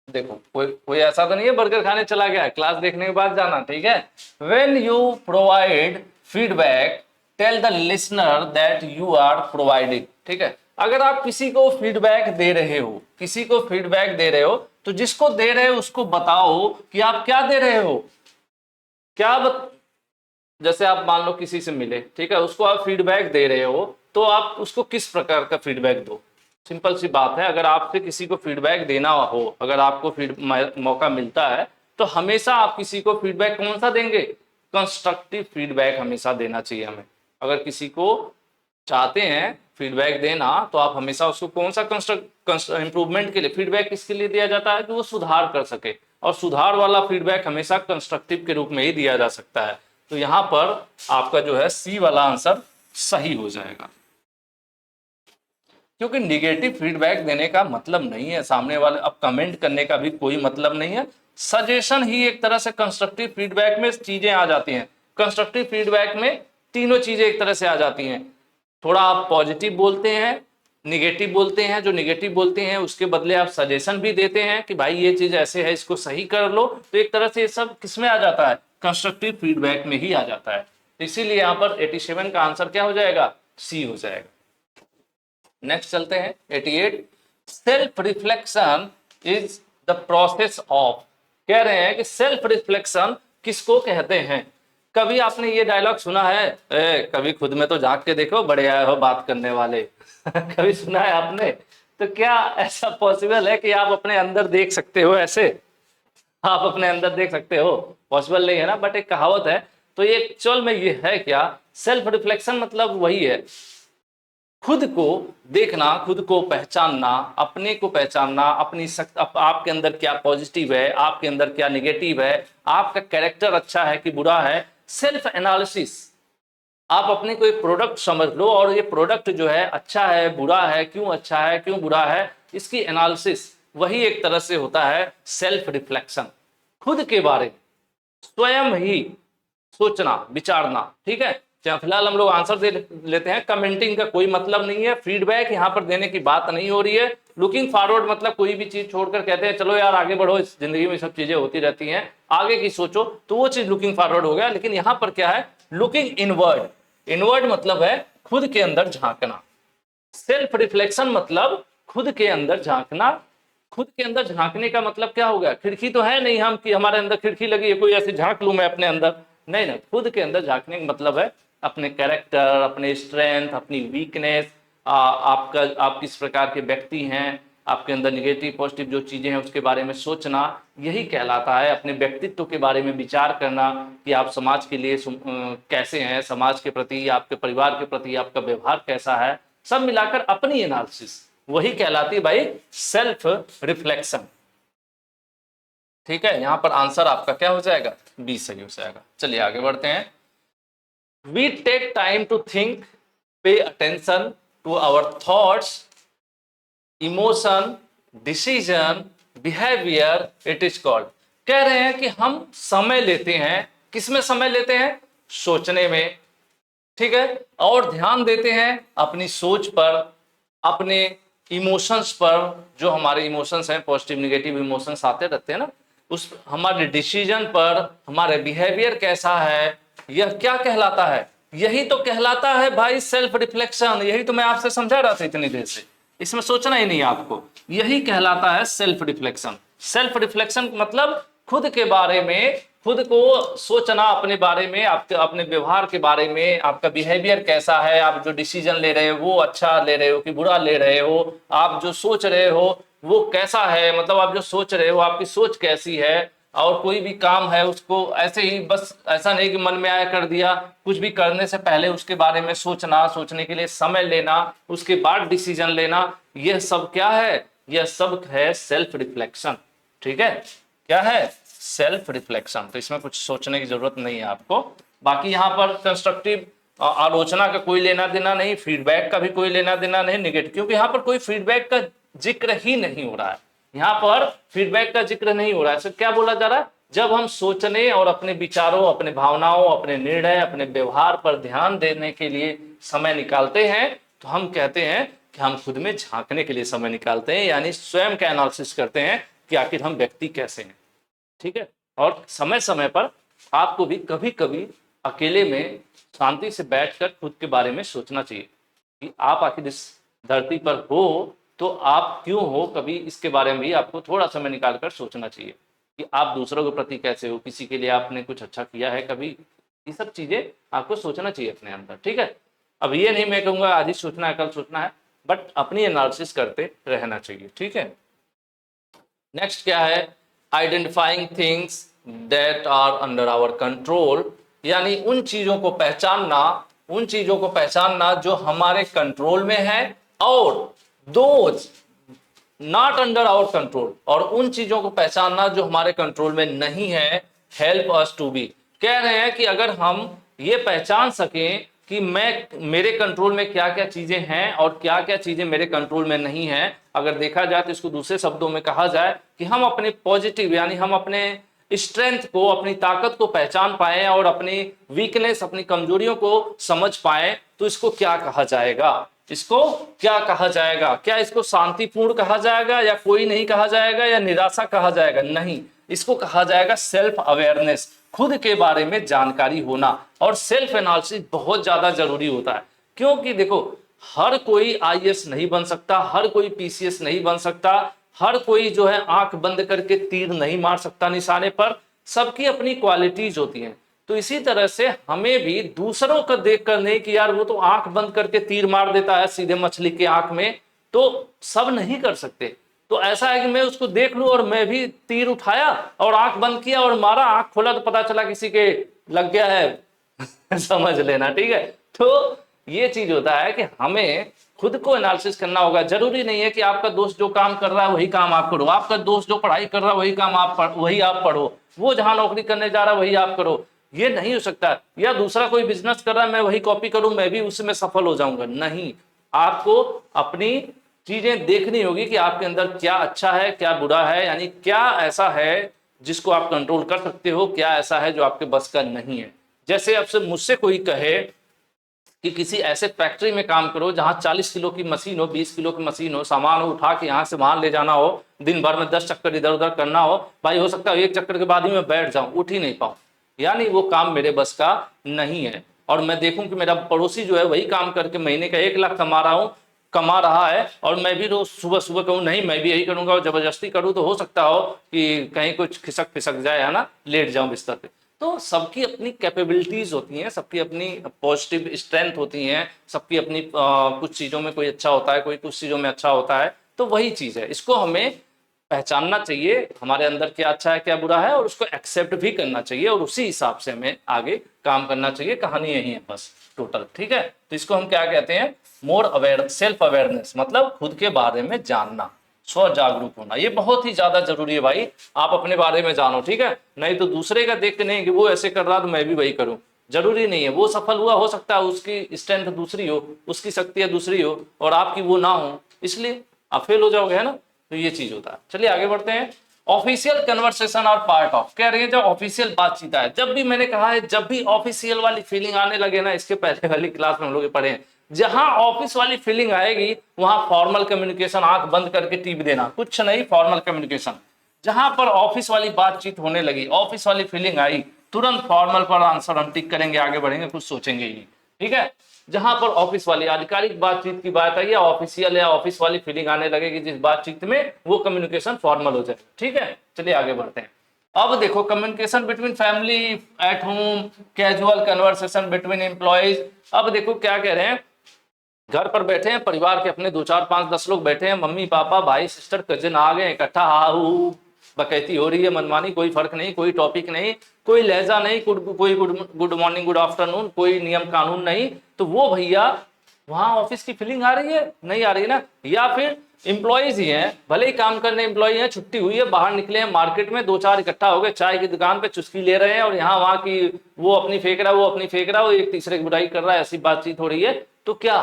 देखो कोई ऐसा तो नहीं है बर्गर खाने चला गया, क्लास देखने के बाद जाना, ठीक है। When you provide feedback tell the listener that you are providing, ठीक है। अगर आप किसी को फीडबैक दे रहे हो, किसी को फीडबैक दे रहे हो, तो जिसको दे रहे हो उसको बताओ कि आप क्या दे रहे हो, जैसे आप मान लो किसी से मिले, ठीक है, उसको आप फीडबैक दे रहे हो, तो आप उसको किस प्रकार का फीडबैक दो। सिंपल सी बात है, अगर आपसे किसी को फीडबैक देना हो, अगर आपको मौका मिलता है तो हमेशा आप किसी को फीडबैक कौन सा देंगे, कंस्ट्रक्टिव फीडबैक हमेशा देना चाहिए हमें। अगर किसी को चाहते हैं फीडबैक देना तो आप हमेशा उसको कौन सा इंप्रूवमेंट के लिए फीडबैक किसके लिए दिया जाता है, कि वो सुधार कर सके, और सुधार वाला फीडबैक हमेशा कंस्ट्रक्टिव के रूप में ही दिया जा सकता है। तो यहां पर आपका जो है सी वाला आंसर सही हो जाएगा, क्योंकि निगेटिव फीडबैक देने का मतलब नहीं है सामने वाले, अब कमेंट करने का भी कोई मतलब नहीं है। सजेशन ही एक तरह से कंस्ट्रक्टिव फीडबैक में चीजें आ जाती हैं। कंस्ट्रक्टिव फीडबैक में तीनों चीजें एक तरह से आ जाती हैं। थोड़ा आप पॉजिटिव बोलते हैं, निगेटिव बोलते हैं, जो निगेटिव बोलते हैं उसके बदले आप सजेशन भी देते हैं कि भाई ये चीज ऐसे है, इसको सही कर लो। तो एक तरह से ये सब किसमें आ जाता है, कंस्ट्रक्टिव फीडबैक में ही आ जाता है। इसीलिए यहाँ पर 87 का आंसर क्या हो जाएगा, सी हो जाएगा। नेक्स्ट चलते हैं 88। Self reflection is the process of, कह रहे हैं कि सेल्फ रिफ्लेक्शन किसको कहते हैं। कभी आपने ये डायलॉग सुना है, कभी खुद में तो झांक के देखो, बड़े आए हो बात करने वाले कभी सुना है आपने। तो क्या ऐसा पॉसिबल है कि आप अपने अंदर देख सकते हो, ऐसे आप अपने अंदर देख सकते हो, पॉसिबल नहीं है ना, बट एक कहावत है। तो ये एक्चुअल में ये है क्या, सेल्फ रिफ्लेक्शन मतलब वही है, खुद को देखना, खुद को पहचानना, अपने को पहचानना, अपनी आपके अंदर क्या पॉजिटिव है, आपके अंदर क्या निगेटिव है, आपका कैरेक्टर अच्छा है कि बुरा है। सेल्फ एनालिसिस, आप अपने को एक प्रोडक्ट समझ लो और ये प्रोडक्ट जो है अच्छा है बुरा है, क्यों अच्छा है क्यों बुरा है, इसकी एनालिसिस, वही एक तरह से होता है सेल्फ रिफ्लेक्शन। खुद के बारे में स्वयं ही सोचना विचारना, ठीक है। फिलहाल हम लोग आंसर दे लेते हैं। कमेंटिंग का कोई मतलब नहीं है, फीडबैक यहाँ पर देने की बात नहीं हो रही है। लुकिंग फॉरवर्ड मतलब कोई भी चीज छोड़कर कहते हैं चलो यार आगे बढ़ो, इस जिंदगी में सब चीजें होती रहती हैं, आगे की सोचो, तो वो चीज लुकिंग फॉरवर्ड हो गया। लेकिन यहाँ पर क्या है, लुकिंग इनवर्ड। इनवर्ड मतलब है खुद के अंदर झांकना। सेल्फ रिफ्लेक्शन मतलब खुद के अंदर झांकना। खुद के अंदर झांकने का मतलब क्या हो गया? खिड़की तो है नहीं हम कि हमारे अंदर खिड़की लगी है, कोई ऐसे झांक लूं मैं अपने अंदर, नहीं ना। खुद के अंदर झांकने का मतलब है अपने कैरेक्टर, अपने स्ट्रेंथ, अपनी वीकनेस, आप किस प्रकार के व्यक्ति हैं, आपके अंदर निगेटिव पॉजिटिव जो चीजें हैं उसके बारे में सोचना, यही कहलाता है अपने व्यक्तित्व के बारे में विचार करना कि आप समाज के लिए कैसे हैं, समाज के प्रति, आपके परिवार के प्रति आपका व्यवहार कैसा है, सब मिलाकर अपनी एनालिसिस, वही कहलाती है भाई सेल्फ रिफ्लेक्शन। ठीक है, यहां पर आंसर आपका क्या हो जाएगा? बी सही हो जाएगा। चलिए आगे बढ़ते हैं। We take time to think, pay attention to our thoughts, emotion, decision, behaviour, it is called. कह रहे हैं कि हम समय लेते हैं, किसमें समय लेते हैं? सोचने में, ठीक है, और ध्यान देते हैं अपनी सोच पर, अपने इमोशंस पर, जो हमारे इमोशंस हैं, पॉजिटिव निगेटिव इमोशंस आते रहते हैं ना, उस हमारे डिसीजन पर, हमारे बिहेवियर कैसा है, यह क्या कहलाता है? यही तो कहलाता है भाई सेल्फ रिफ्लेक्शन। यही तो मैं आपसे समझा रहा था इतनी देर से, इसमें सोचना ही नहीं है आपको, यही कहलाता है सेल्फ रिफ्लेक्शन। सेल्फ रिफ्लेक्शन मतलब खुद के बारे में, खुद को सोचना, अपने बारे में, आपके अपने व्यवहार के बारे में, आपका बिहेवियर कैसा है, आप जो डिसीजन ले रहे हो वो अच्छा ले रहे हो कि बुरा ले रहे हो, आप जो सोच रहे हो वो कैसा है, मतलब आप जो सोच रहे हो आपकी सोच कैसी है, और कोई भी काम है उसको ऐसे ही बस ऐसा नहीं कि मन में आया कर दिया, कुछ भी करने से पहले उसके बारे में सोचना, सोचने के लिए समय लेना, उसके बाद डिसीजन लेना, यह सब क्या है? यह सब है सेल्फ रिफ्लेक्शन। ठीक है, क्या है? Self reflection. तो इसमें कुछ सोचने की जरूरत नहीं है आपको। बाकी यहाँ पर कंस्ट्रक्टिव आलोचना का कोई लेना देना नहीं, फीडबैक का भी कोई लेना देना नहीं, निगेटिव, क्योंकि यहाँ पर कोई फीडबैक का जिक्र ही नहीं हो रहा है। यहाँ पर फीडबैक का जिक्र नहीं हो रहा है। क्या बोला जा रहा है? जब हम सोचने और अपने विचारों, अपने भावनाओं, अपने निर्णय, अपने व्यवहार पर ध्यान देने के लिए समय निकालते हैं, तो हम कहते हैं कि हम खुद में झांकने के लिए समय निकालते हैं, यानी स्वयं का एनालिसिस करते हैं कि आखिर हम व्यक्ति कैसे हैं। ठीक है, और समय समय पर आपको भी कभी कभी अकेले में शांति से बैठकर खुद के बारे में सोचना चाहिए कि आप आखिर इस धरती पर हो तो आप क्यों हो, कभी इसके बारे में भी आपको थोड़ा समय निकालकर सोचना चाहिए कि आप दूसरों के प्रति कैसे हो, किसी के लिए आपने कुछ अच्छा किया है कभी, ये सब चीजें आपको सोचना चाहिए अपने अंदर। ठीक है, अब ये नहीं मैं कहूंगा आज ही सोचना है कल सोचना है, बट अपनी एनालिसिस करते रहना चाहिए। ठीक है, नेक्स्ट क्या है? Identifying things that are under our control, यानी उन चीजों को पहचानना, उन चीजों को पहचानना जो हमारे कंट्रोल में है, और those not under our control, और उन चीजों को पहचानना जो हमारे कंट्रोल में नहीं है, हेल्प अस टू बी। कह रहे हैं कि अगर हम ये पहचान सकें कि मेरे कंट्रोल में क्या क्या चीजें हैं और क्या क्या चीजें मेरे कंट्रोल में नहीं है, अगर देखा जाए तो इसको दूसरे शब्दों में कहा जाए कि हम अपने पॉजिटिव, यानी हम अपने स्ट्रेंथ को, अपनी ताकत को पहचान पाए और अपनी वीकनेस, अपनी कमजोरियों को समझ पाए, तो इसको क्या कहा जाएगा? इसको क्या कहा जाएगा? क्या इसको शांतिपूर्ण कहा जाएगा, या कोई नहीं कहा जाएगा, या निराशा कहा जाएगा? नहीं, इसको कहा जाएगा सेल्फ अवेयरनेस, खुद के बारे में जानकारी होना। और सेल्फ एनालिसिस बहुत ज्यादा जरूरी होता है, क्योंकि देखो हर कोई आईएएस नहीं बन सकता, हर कोई पीसीएस नहीं बन सकता, हर कोई जो है आंख बंद करके तीर नहीं मार सकता निशाने पर, सबकी अपनी क्वालिटीज होती हैं। तो इसी तरह से हमें भी दूसरों को देख कर नहीं कि यार वो तो आंख बंद करके तीर मार देता है सीधे मछली के आंख में, तो सब नहीं कर सकते। तो ऐसा है कि मैं उसको देख लूं और मैं भी तीर उठाया और आंख बंद किया और मारा, आंख खोला तो पता चला किसी के लग गया है समझ लेना। ठीक है, तो ये चीज होता है कि हमें खुद को एनालिसिस करना होगा। जरूरी नहीं है कि आपका दोस्त जो काम कर रहा है वही काम आप करो, आपका दोस्त जो पढ़ाई कर रहा है वही आप पढ़ो, वो जहां नौकरी करने जा रहा है वही आप करो, ये नहीं हो सकता। या दूसरा कोई बिजनेस कर रहा है मैं वही कॉपी करूं, मैं भी उसमें सफल हो जाऊंगा, नहीं। आपको अपनी चीजें देखनी होगी कि आपके अंदर क्या अच्छा है, क्या बुरा है, यानी क्या ऐसा है जिसको आप कंट्रोल कर सकते हो, क्या ऐसा है जो आपके बस का नहीं है। जैसे अब से मुझसे कोई कहे कि किसी ऐसे फैक्ट्री में काम करो जहां 40 किलो की मशीन हो, 20 किलो की मशीन हो, सामान हो, उठा के यहाँ से वहां ले जाना हो, दिन भर में 10 चक्कर इधर उधर करना हो, भाई हो सकता है एक चक्कर के बाद ही मैं बैठ जाऊं, उठ ही नहीं पाऊं, यानी वो काम मेरे बस का नहीं है। और मैं देखूं कि मेरा पड़ोसी जो है वही काम करके महीने का 1 लाख कमा रहा है, और मैं भी रोज सुबह सुबह कहूँ नहीं मैं भी यही करूंगा और जबरदस्ती करूँ, तो हो सकता हो कि कहीं कुछ खिसक फिसक जाए, है ना, लेट जाऊं बिस्तर पे। तो सबकी अपनी कैपेबिलिटीज होती हैं, सबकी अपनी पॉजिटिव स्ट्रेंथ होती हैं, सबकी अपनी कुछ चीज़ों में कोई अच्छा होता है, कोई कुछ चीज़ों में अच्छा होता है। तो वही चीज़ है, इसको हमें पहचानना चाहिए हमारे अंदर क्या अच्छा है क्या बुरा है, और उसको एक्सेप्ट भी करना चाहिए, और उसी हिसाब से हमें आगे काम करना चाहिए। कहानी यही है बस टोटल, ठीक है। तो इसको हम क्या कहते हैं, मोर अवेयर, सेल्फ अवेयरनेस, मतलब खुद के बारे में जानना, स्व जागरूक होना। ये बहुत ही ज्यादा जरूरी है भाई, आप अपने बारे में जानो, ठीक है। नहीं तो दूसरे का देख के नहीं कि वो ऐसे कर रहा तो मैं भी वही करूं, जरूरी नहीं है। वो सफल हुआ, हो सकता है उसकी स्ट्रेंथ दूसरी हो, उसकी शक्तियां दूसरी हो, और आपकी वो ना हो, इसलिए आप फेल हो जाओगे, है ना। तो ये चीज होता है। चलिए आगे बढ़ते हैं। ऑफिशियल कन्वर्सेशन और पार्ट ऑफ, कह रही है जब ऑफिशियल बातचीत है, जब भी मैंने कहा है जब भी ऑफिशियल वाली फीलिंग आने लगे ना, इसके पहले वाली क्लास में हम लोग पढ़े हैं, जहां ऑफिस वाली फीलिंग आएगी वहां फॉर्मल कम्युनिकेशन, आंख बंद करके टीप देना, कुछ नहीं, फॉर्मल कम्युनिकेशन। जहां पर ऑफिस वाली बातचीत होने लगी, ऑफिस वाली फीलिंग आई, तुरंत फॉर्मल पर आंसर हम टिक करेंगे, आगे बढ़ेंगे, कुछ सोचेंगे ही नहीं, ठीक है। जहां पर ऑफिस वाली आधिकारिक बातचीत की बात आई, या ऑफिशियल या ऑफिस वाली फीलिंग आने लगेगी जिस बातचीत में, वो कम्युनिकेशन फॉर्मल हो जाए, ठीक है। चलिए आगे बढ़ते हैं। अब देखो, communication between family at home, casual conversation between employees. अब देखो क्या कह रहे हैं, घर पर बैठे हैं, परिवार के अपने 2 4 5 10 लोग बैठे हैं, मम्मी पापा भाई सिस्टर कजिन आ गए इकट्ठा, हा बकैती हो रही है मनमानी, कोई फर्क नहीं, कोई टॉपिक नहीं, कोई लहजा नहीं, कोई गुड मॉर्निंग गुड आफ्टरनून, कोई नियम कानून नहीं। तो वो भैया वहां ऑफिस की फीलिंग आ रही है, नहीं आ रही है ना। या फिर एम्प्लॉयज ही हैं, भले ही काम करने एम्प्लॉय हैं, छुट्टी हुई है, बाहर निकले हैं मार्केट में, 2 4 इकट्ठा हो गए, चाय की दुकान पे चुस्की ले रहे हैं, और यहाँ वहां की वो अपनी फेंक रहा है, वो अपनी फेंक रहा है, वो एक तीसरे की बुराई कर रहा है, ऐसी बातचीत हो रही है। तो क्या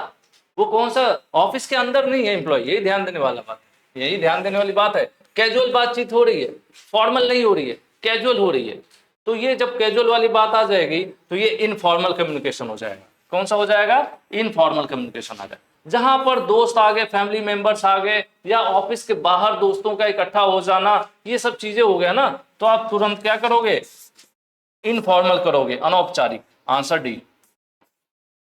वो कौन सा ऑफिस के अंदर नहीं है एम्प्लॉय, यही ध्यान देने वाला बात, यही ध्यान देने वाली बात है। कैजुअल बातचीत हो रही है, फॉर्मल नहीं हो रही है, कैजुअल हो रही है। तो ये जब कैजुअल वाली बात आ जाएगी तो ये इनफॉर्मल कम्युनिकेशन हो जाएगा। कौन सा हो जाएगा, इनफॉर्मल कम्युनिकेशन आ जाएगा। जहां पर दोस्त आ गए, फैमिली मेंबर्स आ गए, या ऑफिस के बाहर दोस्तों का इकट्ठा हो जाना, ये सब चीजें हो गया ना, तो आप तुरंत क्या करोगे, इनफॉर्मल करोगे, अनौपचारिक, आंसर डी,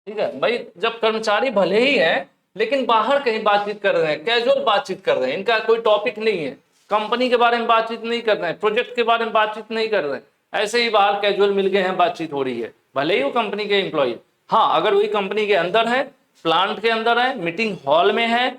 ठीक है भाई। जब कर्मचारी भले ही हैं लेकिन बाहर कहीं बातचीत कर रहे हैं, कैजुअल बातचीत कर रहे हैं, इनका कोई टॉपिक नहीं है, कंपनी के बारे में बातचीत नहीं कर रहे हैं, प्रोजेक्ट के बारे में बातचीत नहीं कर रहे हैं, ऐसे ही बाहर कैजुअल मिल गए हैं, बातचीत हो रही है, भले ही वो कंपनी के एम्प्लॉय। हाँ, अगर वही कंपनी के अंदर है, प्लांट के अंदर है, मीटिंग हॉल में है,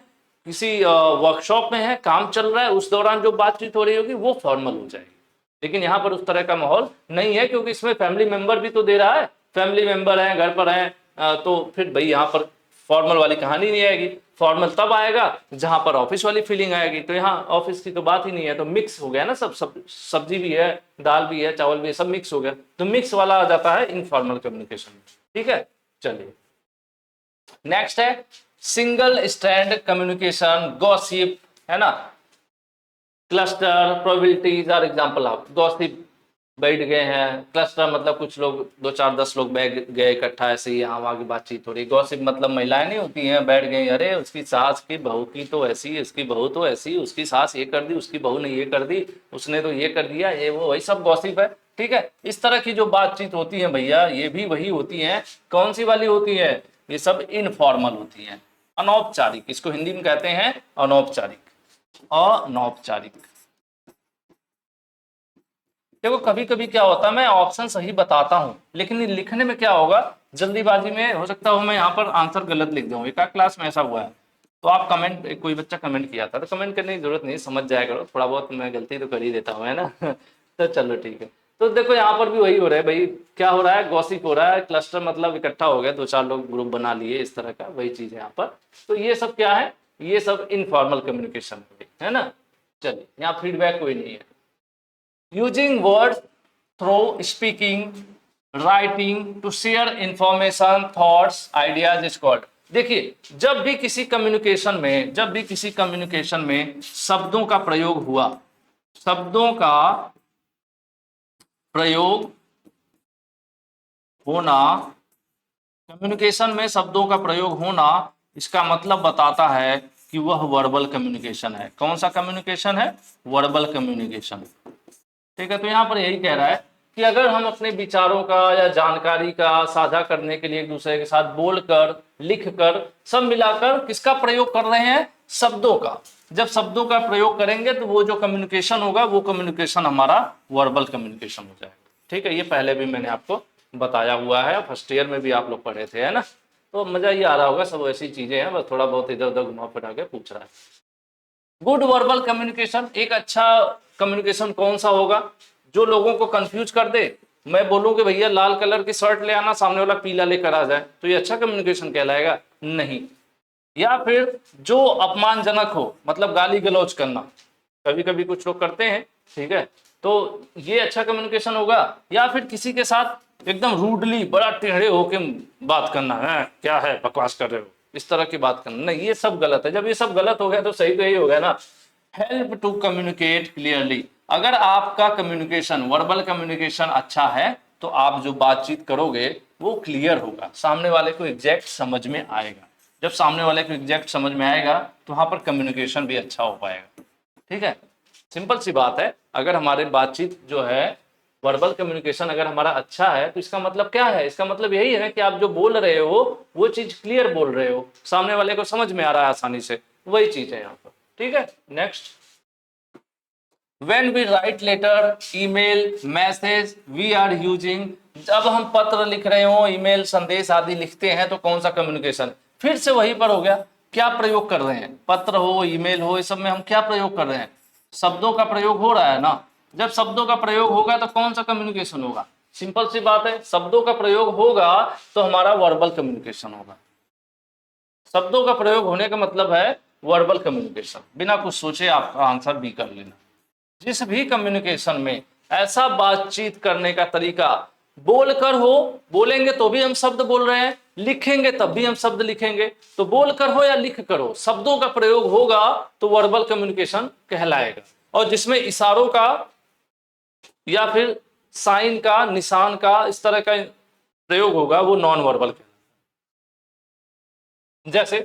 किसी वर्कशॉप में है, काम चल रहा है, उस दौरान जो बातचीत हो रही होगी वो फॉर्मल हो जाएगी। लेकिन यहाँ पर उस तरह का माहौल नहीं है, क्योंकि इसमें फैमिली मेंबर भी तो दे रहा है, फैमिली मेंबर है, घर पर है, तो फिर भाई यहाँ पर फॉर्मल वाली कहानी नहीं आएगी। फॉर्मल तब आएगा जहां पर ऑफिस वाली फीलिंग आएगी। तो यहाँ ऑफिस की तो बात ही नहीं है, तो मिक्स हो गया ना, सब सब्जी भी है, दाल भी है, चावल भी है, सब मिक्स हो गया, तो मिक्स वाला आ जाता है इनफॉर्मल कम्युनिकेशन, ठीक है। चलिए नेक्स्ट है सिंगल स्टैंड कम्युनिकेशन, गॉसिप, है ना, cluster, probabilities are example of gossip. बैठ गए हैं, क्लस्टर मतलब कुछ लोग, 2 4 10 लोग बैठ गए इकट्ठा, ऐसे ही यहाँ वहाँ की बातचीत हो रही। गॉसिप मतलब महिलाएं नहीं होती हैं, बैठ गई, अरे उसकी सास की बहू की तो ऐसी, उसकी बहू तो ऐसी, उसकी सास ये कर दी, उसकी बहू ने ये कर दी, उसने तो ये कर दिया, ये वो, वही सब गॉसिप है, ठीक है। इस तरह की जो बातचीत होती है भैया, ये भी वही होती है। कौन सी वाली होती है, ये सब इनफॉर्मल होती है, अनौपचारिक, इसको हिंदी में कहते हैं अनौपचारिक, अनौपचारिक। देखो कभी कभी क्या होता है, मैं ऑप्शन सही बताता हूं, लेकिन लिखने में क्या होगा, जल्दीबाजी में हो सकता है मैं यहाँ पर आंसर गलत लिख दूं। एक क्लास में ऐसा हुआ है, तो आप कमेंट, कोई बच्चा कमेंट किया था, तो कमेंट करने की जरूरत नहीं, समझ जाया करो, थोड़ा बहुत मैं गलती तो कर ही देता हूँ, है ना। तो चलो ठीक है। तो देखो यहाँ पर भी वही हो रहा है भाई, क्या हो रहा है, गॉसिप हो रहा है, क्लस्टर मतलब इकट्ठा हो गया, 2 4 लोग ग्रुप बना लिए, इस तरह का वही चीज है यहाँ पर। तो ये सब क्या है, ये सब इनफॉर्मल कम्युनिकेशन है ना। चलिए यहाँ फीडबैक कोई नहीं है। Using words through speaking, writing to share information, thoughts, ideas is called. देखिए जब भी किसी कम्युनिकेशन में, जब भी किसी कम्युनिकेशन में शब्दों का प्रयोग हुआ, शब्दों का प्रयोग होना, कम्युनिकेशन में शब्दों का प्रयोग होना, इसका मतलब बताता है कि वह वर्बल कम्युनिकेशन है। कौन सा कम्युनिकेशन है, वर्बल कम्युनिकेशन, ठीक है। तो यहाँ पर यही कह रहा है कि अगर हम अपने विचारों का या जानकारी का साझा करने के लिए एक दूसरे के साथ बोलकर, लिखकर, सब मिलाकर किसका प्रयोग कर रहे हैं, शब्दों का। जब शब्दों का प्रयोग करेंगे तो वो जो कम्युनिकेशन होगा वो कम्युनिकेशन हमारा वर्बल कम्युनिकेशन हो जाएगा। ठीक है, ये पहले भी मैंने आपको बताया हुआ है, फर्स्ट ईयर में भी आप लोग पढ़े थे, है ना। तो मजा ये आ रहा होगा, सब ऐसी चीजें हैं, बस थोड़ा बहुत इधर उधर घुमा फिरा के पूछ रहा है। गुड वर्बल कम्युनिकेशन, एक अच्छा कम्युनिकेशन कौन सा होगा, जो लोगों को कंफ्यूज कर दे। मैं बोलूं कि भैया लाल कलर की शर्ट ले आना, सामने वाला पीला लेकर आ जाए, तो ये अच्छा कम्युनिकेशन कहलाएगा? नहीं। या फिर जो अपमानजनक हो, मतलब गाली गलौज करना, कभी कभी कुछ लोग करते हैं, ठीक है, तो ये अच्छा कम्युनिकेशन होगा? या फिर किसी के साथ एकदम रूडली, बड़ा टेढ़े होके बात करना है, क्या है बकवास कर रहे हो, इस तरह की बात करना, नहीं, ये सब गलत है। जब ये सब गलत हो गया तो सही तो यही हो गया ना, हेल्प टू कम्युनिकेट क्लियरली। अगर आपका कम्युनिकेशन, वर्बल कम्युनिकेशन अच्छा है तो आप जो बातचीत करोगे वो क्लियर होगा, सामने वाले को एग्जैक्ट समझ में आएगा। जब सामने वाले को एग्जैक्ट समझ में आएगा तो वहां पर कम्युनिकेशन भी अच्छा हो पाएगा। ठीक है, सिंपल सी बात है। अगर हमारे बातचीत जो है, वर्बल कम्युनिकेशन अगर हमारा अच्छा है तो इसका मतलब क्या है, इसका मतलब यही है कि आप जो बोल रहे हो वो चीज क्लियर बोल रहे हो, सामने वाले को समझ में आ रहा है आसानी से, वही चीज है यहाँ पर। ठीक है, next, when we write letter, email, message, we are using, जब हम पत्र लिख रहे हो, ईमेल, संदेश आदि लिखते हैं तो कौन सा कम्युनिकेशन? फिर से वही पर हो गया, क्या प्रयोग कर रहे हैं, पत्र हो, ईमेल हो, इस सब में हम क्या प्रयोग कर रहे हैं, शब्दों का प्रयोग हो रहा है ना। जब शब्दों का प्रयोग होगा तो कौन सा कम्युनिकेशन होगा? सिंपल सी बात है, शब्दों का प्रयोग होगा तो हमारा वर्बल कम्युनिकेशन होगा। शब्दों का प्रयोग होने का मतलब है वर्बल कम्युनिकेशन। बिना कुछ सोचे आपका आंसर बी कर लेना। जिस भी कम्युनिकेशन में ऐसा बातचीत करने का तरीका, बोलकर हो, बोलेंगे तो भी हम शब्द बोल रहे हैं, लिखेंगे तब भी हम शब्द लिखेंगे, तो बोलकर हो या लिख कर हो, शब्दों का प्रयोग होगा तो वर्बल कम्युनिकेशन कहलाएगा। और जिसमें इशारों का या फिर साइन का, निशान का, इस तरह का प्रयोग होगा वो नॉन वर्बल कहलाएगा। जैसे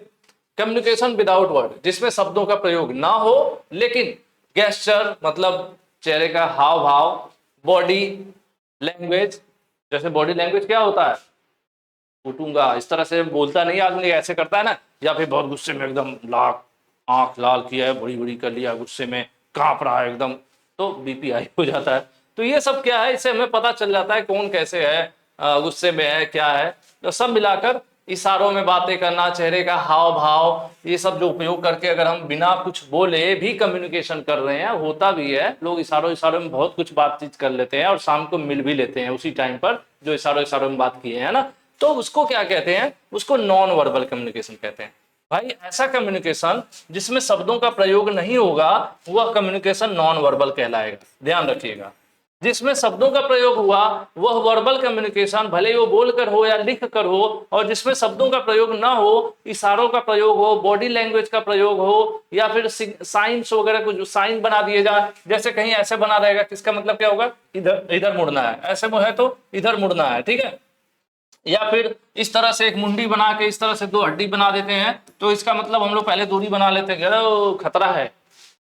कम्युनिकेशन विदाउट वर्ड, जिसमें शब्दों का प्रयोग ना हो लेकिन गेस्चर, मतलब चेहरे का हाव भाव, बॉडी लैंग्वेज, जैसे बॉडी लैंग्वेज क्या होता है, उठूंगा, इस तरह से बोलता नहीं आदमी, ऐसे करता है ना, या फिर बहुत गुस्से में एकदम लाख आंख लाल किया है, बड़ी बड़ी कर लिया, गुस्से में कांप रहा है एकदम, तो बीपी हाई हो जाता है। तो ये सब क्या है, इससे हमें पता चल जाता है कौन कैसे है, गुस्से में है, क्या है। तो सब मिलाकर इशारों में बातें करना, चेहरे का हाव भाव, ये सब जो उपयोग करके अगर हम बिना कुछ बोले भी कम्युनिकेशन कर रहे हैं, होता भी है, लोग इशारों इशारों में बहुत कुछ बातचीत कर लेते हैं और शाम को मिल भी लेते हैं उसी टाइम पर जो इशारों इशारों में बात किए हैं ना, तो उसको क्या कहते हैं, उसको नॉन वर्बल कम्युनिकेशन कहते हैं। भाई ऐसा कम्युनिकेशन जिसमें शब्दों का प्रयोग नहीं होगा वह कम्युनिकेशन नॉन वर्बल कहलाएगा, ध्यान रखिएगा। जिसमें शब्दों का प्रयोग हुआ वह वर्बल कम्युनिकेशन, भले वो बोलकर हो या लिख कर हो, और जिसमें शब्दों का प्रयोग ना हो, इशारों का प्रयोग हो, बॉडी लैंग्वेज का प्रयोग हो, या फिर साइंस वगैरह कुछ साइन बना दिए जाए, जैसे कहीं ऐसे बना रहेगा, किसका मतलब क्या होगा, इधर इधर मुड़ना है, ऐसे है तो इधर मुड़ना है, ठीक है। या फिर इस तरह से एक मुंडी बना के इस तरह से दो हड्डी बना देते हैं, तो इसका मतलब हम लोग पहले दूरी बना लेते हैं, खतरा है,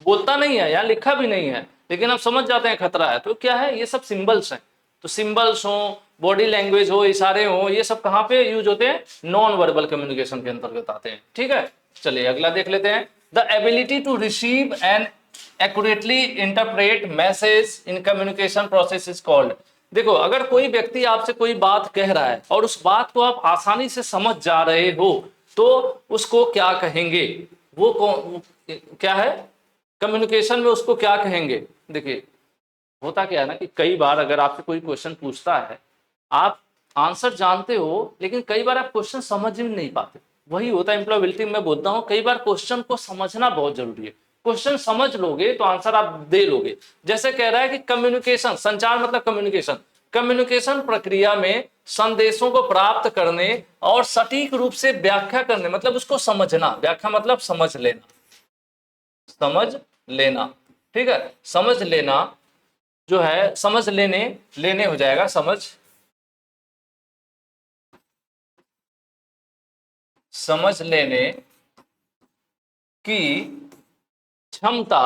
बोलता नहीं है, यहाँ लिखा भी नहीं है, लेकिन हम समझ जाते हैं खतरा है। तो क्या है, ये सब सिंबल्स हैं। तो सिंबल्स हो, बॉडी लैंग्वेज हो, इशारे हो, ये सब कहाँ पे यूज होते हैं, नॉन वर्बल कम्युनिकेशन के अंतर्गत आते हैं। ठीक है, चलिए अगला देख लेते हैं। The ability to receive and accurately interpret message in communication process is called. देखो, अगर कोई व्यक्ति आपसे कोई बात कह रहा है और उस बात को आप आसानी से समझ जा रहे हो तो उसको क्या कहेंगे, वो कौन, क्या है, कम्युनिकेशन में उसको क्या कहेंगे। देखिए, होता क्या है ना कि कई बार अगर आपसे कोई क्वेश्चन पूछता है, आप आंसर जानते हो लेकिन कई बार आप क्वेश्चन समझ ही नहीं पाते। वही होता है एम्प्लॉयबिलिटी में, बोलता हूँ कई बार क्वेश्चन को समझना बहुत जरूरी है। क्वेश्चन समझ लोगे तो आंसर आप दे लोगे। जैसे कह रहा है कि कम्युनिकेशन, संचार मतलब कम्युनिकेशन, कम्युनिकेशन प्रक्रिया में संदेशों को प्राप्त करने और सटीक रूप से व्याख्या करने, मतलब उसको समझना, व्याख्या मतलब समझ लेना, समझ लेना, ठीक है, समझ लेना जो है, समझ लेने, लेने हो जाएगा, समझ लेने की क्षमता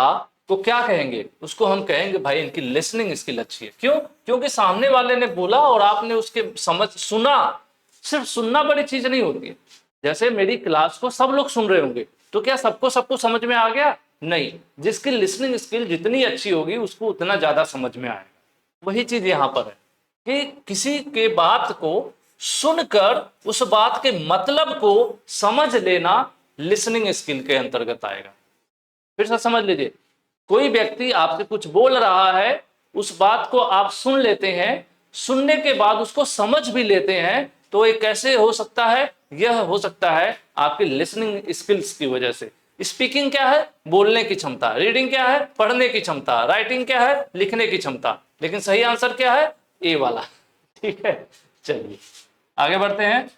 को क्या कहेंगे, उसको हम कहेंगे भाई इनकी लिसनिंग स्किल अच्छी है। क्यों? क्योंकि सामने वाले ने बोला और आपने उसके समझ सुना। सिर्फ सुनना बड़ी चीज नहीं होती है। जैसे मेरी क्लास को सब लोग सुन रहे होंगे तो क्या सबको सबको समझ में आ गया? नहीं। जिसकी लिसनिंग स्किल जितनी अच्छी होगी उसको उतना ज्यादा समझ में आएगा। वही चीज यहां पर है कि किसी के बात को सुनकर उस बात के मतलब को समझ लेना लिसनिंग स्किल के अंतर्गत आएगा। फिर से समझ लीजिए, कोई व्यक्ति आपसे कुछ बोल रहा है, उस बात को आप सुन लेते हैं, सुनने के बाद उसको समझ भी लेते हैं, तो ये कैसे हो सकता है? यह हो सकता है आपकी लिसनिंग स्किल्स की वजह से। स्पीकिंग क्या है? बोलने की क्षमता। रीडिंग क्या है? पढ़ने की क्षमता। राइटिंग क्या है? लिखने की क्षमता। लेकिन सही आंसर क्या है? ए वाला। ठीक है, चलिए आगे बढ़ते हैं।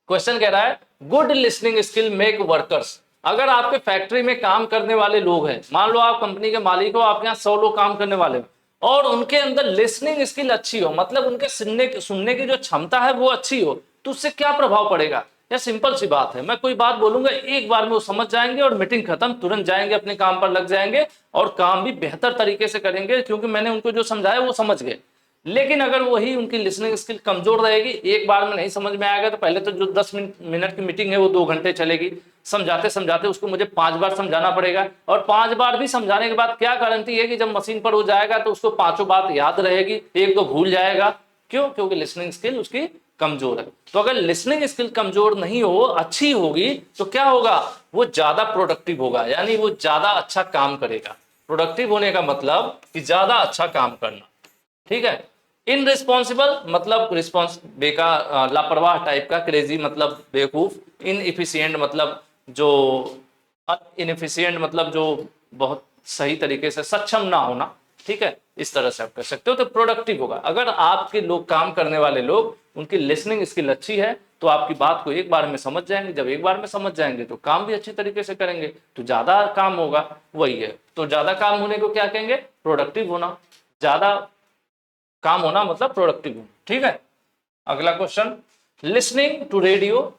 क्वेश्चन कह रहा है good listening skill make workers. अगर आपके फैक्ट्री में काम करने वाले लोग हैं, मान लो आप कंपनी के मालिक हो, आपके यहाँ 100 लोग काम करने वाले हो, और उनके अंदर लिसनिंग स्किल अच्छी हो, मतलब उनके सुनने की जो क्षमता है वो अच्छी हो, तो उससे क्या प्रभाव पड़ेगा? यह सिंपल सी बात है। मैं कोई बात बोलूंगा, एक बार में वो समझ जाएंगे और मीटिंग खत्म, तुरंत जाएंगे अपने काम पर लग जाएंगे और काम भी बेहतर तरीके से करेंगे, क्योंकि मैंने उनको जो समझाया वो समझ गए। लेकिन अगर वही उनकी लिसनिंग स्किल कमजोर रहेगी, एक बार में नहीं समझ में आएगा, तो पहले तो जो 10 मिनट की मीटिंग है वो 2 घंटे चलेगी। समझाते समझाते उसको मुझे 5 बार समझाना पड़ेगा, और 5 बार भी समझाने के बाद क्या गारंटी है कि जब मशीन पर हो जाएगा तो उसको 5 बात याद रहेगी, एक तो भूल जाएगा। क्यों? क्योंकि लिसनिंग स्किल उसकी कमजोर है। तो अगर लिसनिंग स्किल कमजोर नहीं हो, अच्छी होगी, तो क्या होगा? वो ज्यादा प्रोडक्टिव होगा, यानी वो ज्यादा अच्छा काम करेगा। प्रोडक्टिव होने का मतलब कि ज्यादा अच्छा काम करना। ठीक है। इनरिस्पॉन्सिबल मतलब रिस्पॉन्स बेकार, लापरवाह टाइप का। क्रेजी मतलब बेवकूफ। इनएफिशिएंट मतलब जो इनएफिशिएंट मतलब जो बहुत सही तरीके से सक्षम ना होना। ठीक है, इस तरह से आप कर सकते हो। तो प्रोडक्टिव होगा अगर आपके लोग, काम करने वाले लोग, उनकी लिसनिंग स्किल अच्छी है, तो आपकी बात को एक बार में समझ जाएंगे। जब एक बार में समझ जाएंगे तो काम भी अच्छी तरीके से करेंगे, तो ज्यादा काम होगा। वही है, तो ज्यादा काम होने को क्या कहेंगे? प्रोडक्टिव होना। ज्यादा काम होना मतलब प्रोडक्टिव होना। ठीक है, अगला question, listening to radio,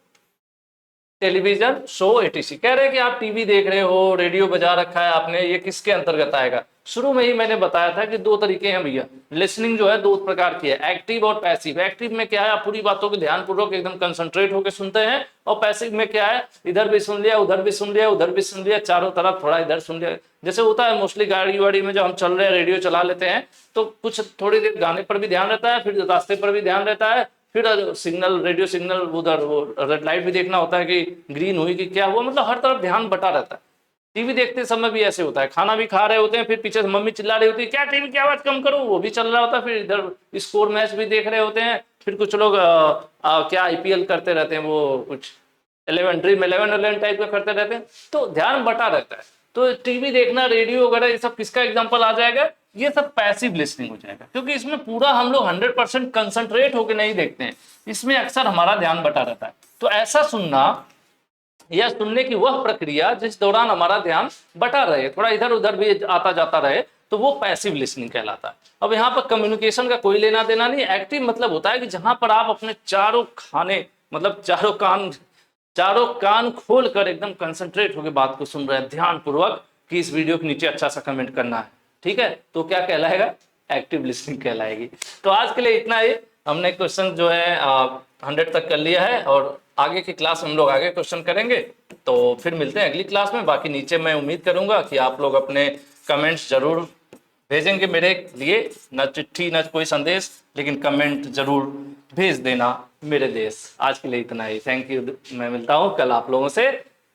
television show etc. कह रहे हैं कि आप टीवी देख रहे हो, रेडियो बजा रखा है आपने, ये किसके अंतर्गत आएगा? शुरू में ही मैंने बताया था कि 2 तरीके हैं भैया। लिसनिंग जो है 2 प्रकार की है, एक्टिव और पैसिव। एक्टिव में क्या है? आप पूरी बातों को ध्यानपूर्वक एकदम कंसंट्रेट होकर सुनते हैं, और पैसिव में क्या है? इधर भी सुन लिया, उधर भी सुन लिया, उधर भी सुन लिया, चारों तरफ थोड़ा इधर सुन लिया। जैसे होता है मोस्टली गाड़ी वाड़ी में, जब हम चल रहे हैं रेडियो चला लेते हैं, तो कुछ थोड़ी देर गाने पर भी ध्यान रहता है, फिर रास्ते पर भी ध्यान रहता है, फिर सिग्नल, रेडियो सिग्नल, उधर वो रेड लाइट भी देखना होता है कि ग्रीन हुई कि क्या हुआ, मतलब हर तरफ ध्यान बटा रहता है। टीवी देखते समय भी ऐसे होता है, खाना भी खा रहे होते हैं, फिर पीछे से मम्मी चिल्ला रही होती है, क्या टीवी की आवाज कम करो, वो भी चल रहा होता है। फिर इधर स्कोर मैच भी देख रहे होते हैं, फिर कुछ लोग क्या आईपीएल करते रहते हैं, वो कुछ 11 ड्रीम 11 टाइप का करते रहते हैं, तो ध्यान बटा रहता है। तो टीवी देखना, रेडियो वगैरह, ये सब किसका एग्जाम्पल आ जाएगा? ये सब पैसिव लिसनिंग हो जाएगा, क्योंकि इसमें पूरा हम लोग 100% कंसंट्रेट होकर नहीं देखते हैं, इसमें अक्सर हमारा ध्यान बटा रहता है। तो ऐसा सुनना या सुनने की वह प्रक्रिया जिस दौरान हमारा ध्यान बटा रहे, थोड़ा इधर उधर भी आता जाता रहे, तो वो पैसिव लिसनिंग कहलाता है। अब यहाँ पर कम्युनिकेशन का कोई लेना देना नहीं। एक्टिव मतलब होता है कि जहां पर आप अपने चारों खाने, मतलब चारों कान खोल कर एकदम कंसंट्रेट होकर बात को सुन रहे हैं ध्यानपूर्वक, कि इस वीडियो के नीचे अच्छा सा कमेंट करना है। ठीक है, तो क्या कहलाएगा? एक्टिव लिसनिंग कहलाएगी। तो आज के लिए इतना ही। हमने क्वेश्चन जो है 100 तक कर लिया है, और आगे की क्लास हम लोग आगे क्वेश्चन करेंगे। तो फिर मिलते हैं अगली क्लास में। बाकी नीचे मैं उम्मीद करूंगा कि आप लोग अपने कमेंट्स जरूर भेजेंगे मेरे लिए, न चिट्ठी न कोई संदेश, लेकिन कमेंट जरूर भेज देना मेरे देश। आज के लिए इतना ही, थैंक यू। मैं मिलता हूँ कल आप लोगों से,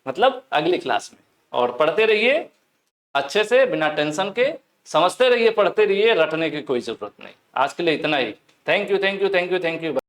मतलब अगली क्लास में। और पढ़ते रहिए अच्छे से, बिना टेंशन के, समझते रहिए, पढ़ते रहिए, रटने की कोई जरूरत नहीं। आज के लिए इतना ही। Thank you, thank you, thank you, thank you.